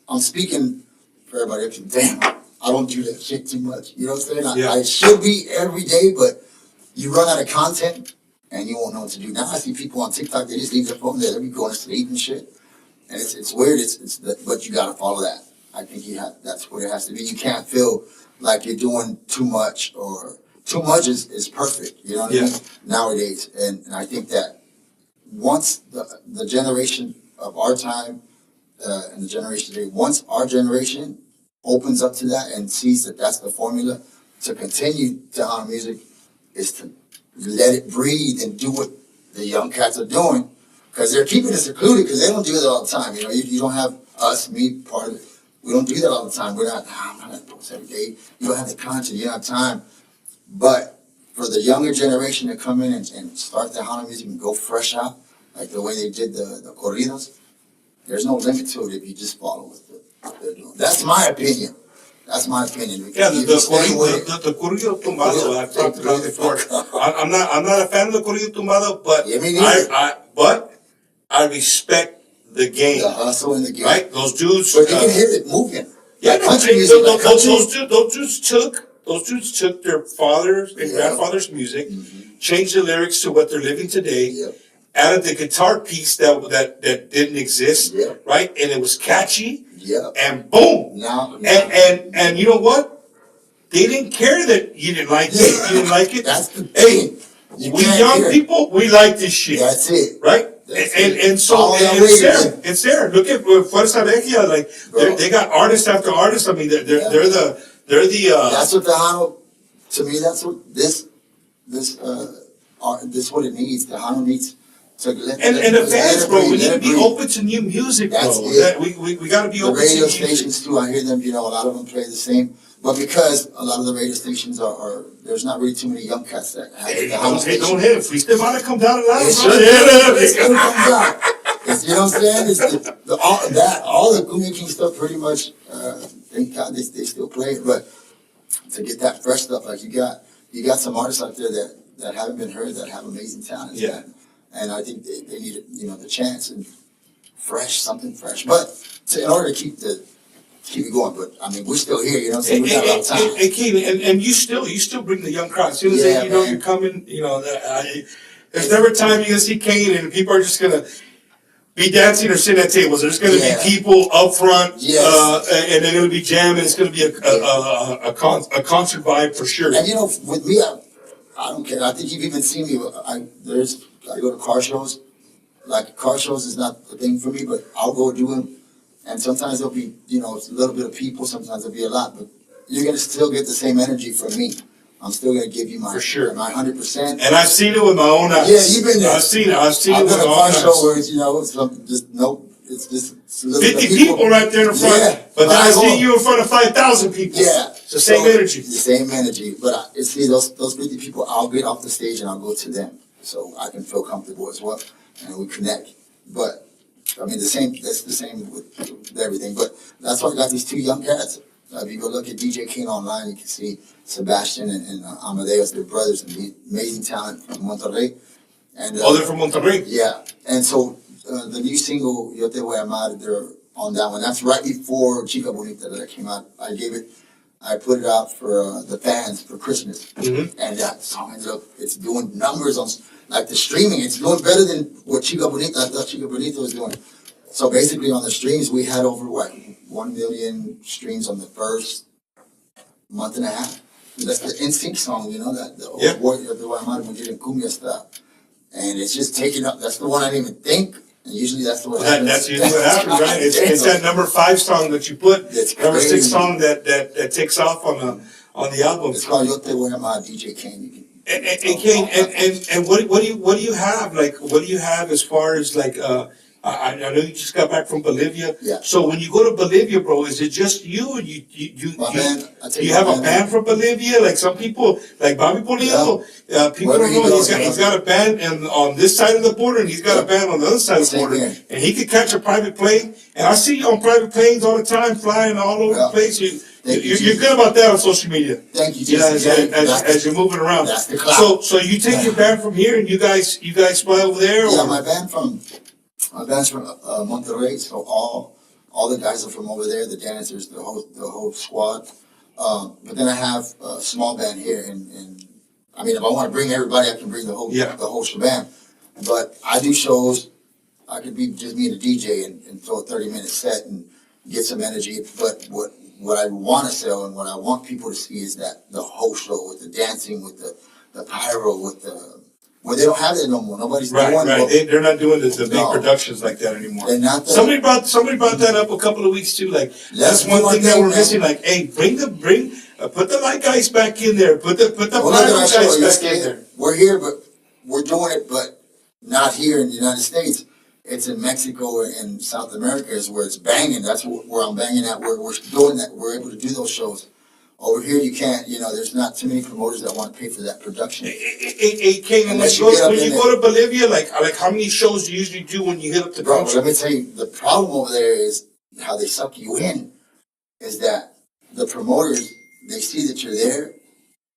I'm speaking for everybody. Damn, I don't do that shit too much. You know what I'm saying? I should be every day, but you run out of content and you won't know what to do. Now I see people on TikTok, they just leave their phone there, they be going to sleep and shit. And it's weird, but you gotta follow that. I think that's what it has to be. You can't feel like you're doing too much, or too much is perfect, you know what I mean? Nowadays. And I think that once the generation of our time and the generation today, once our generation opens up to that and sees that that's the formula to continue Tejano music, is to let it breathe and do what the young cats are doing, because they're keeping it secluded, because they don't do it all the time. You know, you don't have us, me, part of it. We don't do that all the time. We're not, I'm not going to post every day. You don't have the content, you don't have time. But for the younger generation to come in and start Tejano music and go fresh out, like the way they did the corridos, there's no limit to it if you just follow what they're doing. That's my opinion. Yeah, the corrido tumbado, I've talked about before. I'm not a fan of the corrido tumbado, but I respect the game. The hustle in the game. Right? Those dudes. But you can hear it moving. Yeah, country music. Those dudes took their fathers and grandfathers' music, changed the lyrics to what they're living today, added the guitar piece that didn't exist, right? And it was catchy. And boom. And you know what? They didn't care that you didn't like it. You didn't like it. That's the thing. We young people, we like this shit. That's it. Right? And so it's there. Look at Fuerza Regia. Like they got artist after artist. I mean, they're the. That's what Tejano. To me, that's what this what it needs. Tejano needs So and the fans, bro, we need to be open to new music, bro. We got to be open to radio new stations too. I hear them. You know, a lot of them play the same. But because a lot of the radio stations are there's not really too many young cats that have don't hit it. Freestyle might come down a lot. It still comes out. You know what I'm saying? It's all the Kumbia King stuff pretty much. Thank God they still play it. But to get that fresh stuff, like you got some artists out there that haven't been heard that have amazing talents. Yeah. And I think they need the chance and something fresh. But in order to keep it going, but I mean we're still here, you know what I'm saying? We got a lot of time. And Kane, and you still bring the young crowd. As soon as you're coming, there's never a time you're gonna see Kane and people are just gonna be dancing or sitting at tables. There's gonna be people up front, and they're gonna be jamming. It's gonna be a concert vibe for sure. And with me, I don't care. I think you've even seen me. I go to car shows. Like car shows is not the thing for me, but I'll go do them. And sometimes there'll be, a little bit of people. Sometimes there'll be a lot, but you're gonna still get the same energy from me. I'm still gonna give you my 100%. And I've seen it with my own eyes. Yeah, you've been there. I've seen it with my own eyes. I've been a car show where it's just 50 people right there in the front. Yeah, but then I see you in front of 5,000 people. Yeah, it's the same energy. The same energy. But those 50 people, I'll get off the stage and I'll go to them, so I can feel comfortable as well, and we connect. But I mean, that's the same with everything. But that's why I got these two young cats. If you go look at DJ Kane online, you can see Sebastian and Amadeus, their brothers, and amazing talent from Monterrey. And they're from Monterrey. Yeah, and so the new single "Yo Te Voy a Amar," they're on that one. That's right before Chica Bonita that came out. I put it out for the fans for Christmas, and that song ended up it's doing numbers on like the streaming. It's doing better than what Chica Bonita. I thought Chica Bonita was doing. So basically, on the streams, we had over 1 million streams on the first month and a half. That's the NSYNC song, the Boy the Way I'm getting Kumbia stuff, and it's just taking up. That's the one I didn't even think. And usually that's the one. That's usually what happens, right? It's that number 5 song that you put. Number 6 song that takes off on the album. It's called Yo Te Voy a Amar, DJ Kane. And Kane, and what do you have? Like, what do you have as far as like? I know you just got back from Bolivia. Yeah. So when you go to Bolivia, bro, is it just you, or you have a band from Bolivia? Like some people, like Bobby Polillo, people don't know he's got a band on this side of the border, and he's got a band on the other side of the border, and he could catch a private plane. And I see you on private planes all the time, flying all over the place. You're good about that on social media. Thank you, as you're moving around. That's the clout. So you take your band from here, and you guys fly over there. Yeah, my band's from Monterrey, so all the guys are from over there, the dancers, the whole squad. But then I have a small band here, and I mean, if I want to bring everybody, I can bring the whole shebang. But I do shows. I could be just me and a DJ and throw a 30-minute set and get some energy. But what I want to sell and what I want people to see is that the whole show with the dancing, with the pyro, with the well, they don't have that no more. Nobody's doing it. Right. They're not doing the big productions like that anymore. They're not. Somebody brought that up a couple of weeks too. Like that's one thing that we're missing. Like, hey, put the light guys back in there. Put the pyro guys back in there. We're here, but we're doing it, but not here in the United States. It's in Mexico and South America is where it's banging. That's where I'm banging at. Where we're doing that. We're able to do those shows. Over here, you can't. There's not too many promoters that want to pay for that production. Hey, Kane, when you go to Bolivia, like how many shows do you usually do when you hit up the country? Bro, let me tell you, the problem over there is how they suck you in. Is that the promoters, they see that you're there,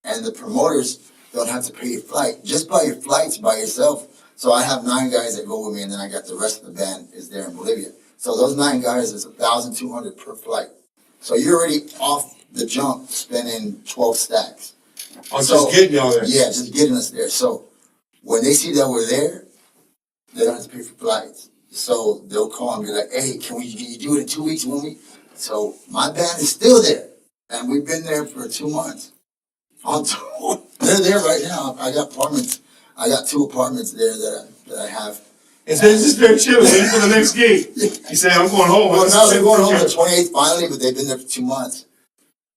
and the promoters don't have to pay your flight. Just buy your flights by yourself. So I have 9 guys that go with me, and then I got the rest of the band is there in Bolivia. So those 9 guys is $1,200 per flight. So you're already off the jump spending 12 stacks. Oh, so, just getting y'all there. Yeah, just getting us there. So when they see that we're there, they don't have to pay for flights. So they'll call and be like, hey, can you do it in 2 weeks, 1 week? So my band is still there. And we've been there for 2 months. On tour. They're there right now. I got apartments. I got 2 apartments there that I have. And so it's just very chill, waiting for the next gig. You say, I'm going home. Well, now they're going home on the 28th finally, but they've been there for 2 months.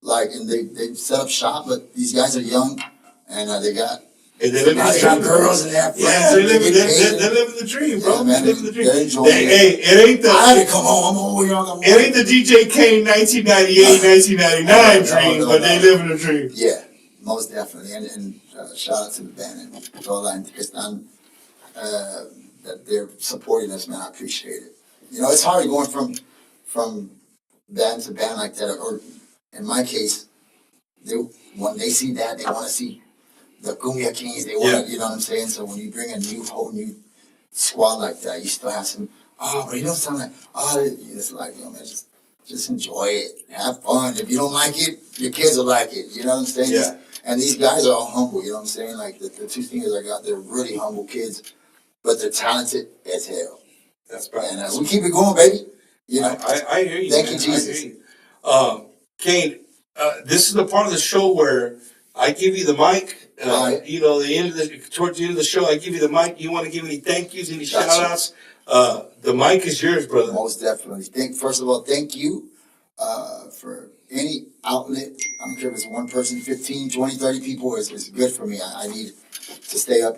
And they set up shop, but these guys are young, and they got And they live in Now the they got dream. girls and they have friends. Yeah, they live get in the dream, bro. Yeah, man, they live in the dream. they're enjoying it. Hey, it ain't the. I had to come home. I'm over young. It ain't the DJ Kane 1998, 1999 dream, but they live in the dream. Yeah, most definitely. And shout out to the band and toda la gente que están, that they're supporting us, man. I appreciate it. You know, it's hard going from band to band like that. Or in my case, when they see that, they want to see the Kumbia Kings. They want to, you know what I'm saying? So when you bring a whole new squad like that, you still have some, but you don't sound like, it's like, you know, man, just enjoy it. Have fun. If you don't like it, your kids will like it. You know what I'm saying? Yeah. And these guys are all humble, you know what I'm saying? Like the two singers I got, they're really humble kids, but they're talented as hell. That's right. And we keep it going, baby. You know? I hear you. Thank man. you, Jesus. I hear you. Kane, this is the part of the show where I give you the mic. You know, towards the end of the show, I give you the mic. You want to give any thank yous, any shout outs? The mic is yours, brother. Most definitely. First of all, thank you for any outlet. I don't care if it's one person, 15, 20, 30 people. It's good for me. I need to stay up.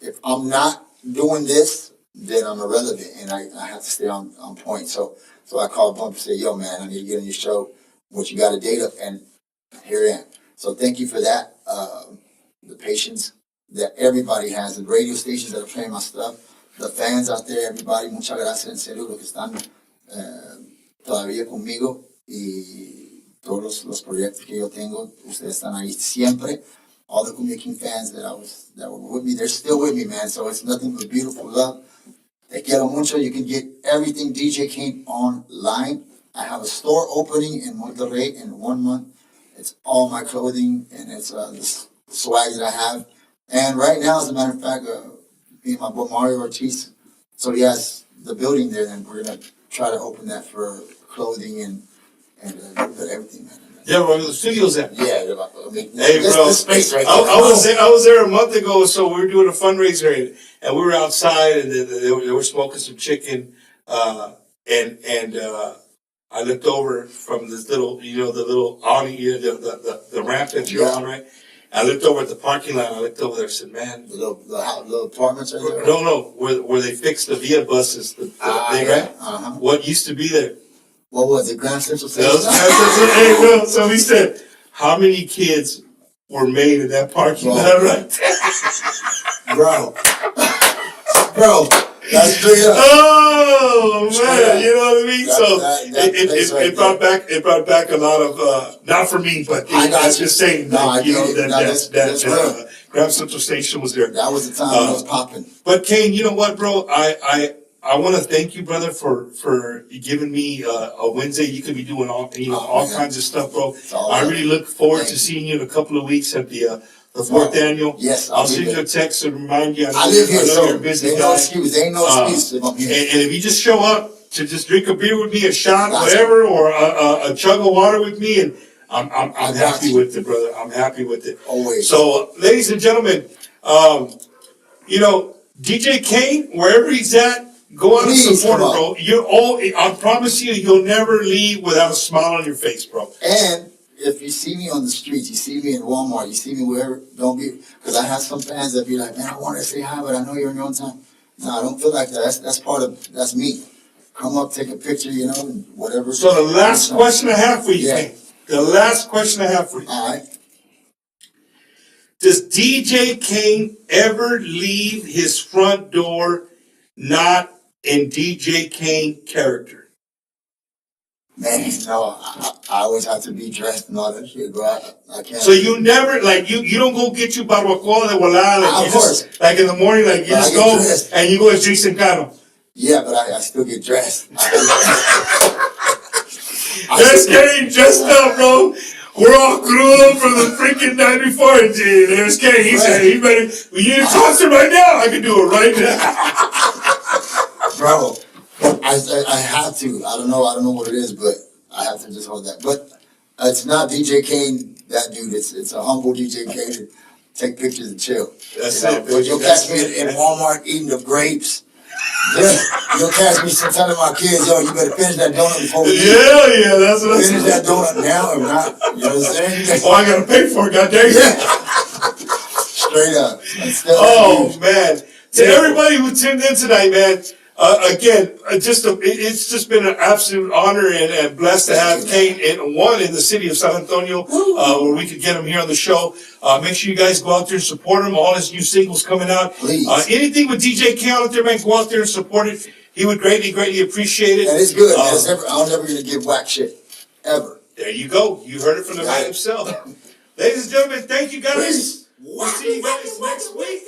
If I'm not doing this, then I'm irrelevant, and I have to stay on point. So I call Bump and say, yo, man, I need to get on your show. What you got a date up, and here I am. So thank you for that. The patience that everybody has, the radio stations that are playing my stuff, the fans out there, everybody, muchas gracias en serio, los que están todavía conmigo y todos los proyectos que yo tengo, ustedes están ahí siempre. All the Kumbia King fans that were with me, they're still with me, man. So it's nothing but beautiful love. Te quiero mucho. You can get everything DJ Kane online. I have a store opening in Monterrey in 1 month. It's all my clothing, and it's the swag that I have. And right now, as a matter of fact, me and my boy Mario Ortiz, so he has the building there, and we're going to try to open that for clothing and everything, man. Yeah, where the studio's at. Yeah, I mean, hey, bro, this space right there. I was there a month ago, so we were doing a fundraiser, and we were outside, and they were smoking some chicken, and I looked over from this little, you know, the little awning, the ramp that you're on, right? I looked over at the parking lot. I looked over there and said, "Man, the little apartments right there." No, where they fixed the Via buses, the thing, right? Uh-huh. What used to be there? What was it? Grand Central Station? Hey, no. So he said, "How many kids were made in that parking lot right there?" Bro, that's straight up. Oh man, you know what I mean? It brought back a lot of not for me, but I'm just saying, like, you know, that Grand Central Station was there. That was the time when it was popping. But Kane, you know what, bro? I want to thank you, brother, for giving me a Wednesday. You could be doing all kinds of stuff, bro. I really look forward to seeing you in a couple of weeks at the fourth annual. Yes, I'll send you a text to remind you. I live here, so you're a busy ain't guy. no excuse. Ain't no excuse if I'm here. And if you just show up to just drink a beer with me, a shot, whatever, or a chug of water with me, and I'm happy with it, brother. I'm happy with it. Always. So, ladies and gentlemen, you know, DJ Kane, wherever he's at, go out and support him, bro. I promise you, you'll never leave without a smile on your face, bro. And if you see me on the streets, you see me in Walmart, you see me wherever, don't be, because I have some fans that be like, man, I want to say hi, but I know you're in your own time. No, I don't feel like that. That's me. Come up, take a picture, you know, and whatever. So the last question I have for you, Kane. The last question I have for you. All right. Does DJ Kane ever leave his front door not in DJ Kane character? Man, no, I always have to be dressed and all that shit, bro. I can't. So you never, like, you don't go get you barbacoa de volada, like, of course. Just, like in the morning, like, you just go dressed. And you go to Jason Cano. Yeah, but I still get dressed. That's getting dressed up, bro. We're all crudo from the freaking night before. And there's Kane. He said, "He better. You need a concert right now. I can do it right now." Bro, I have to. I don't know what it is, but I have to just hold that. But it's not DJ Kane, that dude. It's a humble DJ Kane to take pictures and chill. That's it. But you'll catch me in Walmart eating the grapes. You'll catch me some telling my kids, yo, you better finish that donut before we eat. Yeah, that's what I'm saying. Finish that donut now or not. You know what I'm saying? Oh, I gotta pay for it, goddamn. Yeah. Straight up. Oh man! To everybody who tuned in tonight, man. Again, it's just been an absolute honor and blessed to have Kane in the city of San Antonio, where we could get him here on the show. Make sure you guys go out there and support him. All his new singles coming out. Please. Anything with DJ Kane out there, man, go out there and support it. He would greatly appreciate it. And it's good. I'm never gonna give whack shit ever. There you go. You heard it from the man himself. Ladies and gentlemen, thank you guys. Peace. We'll see you guys next week.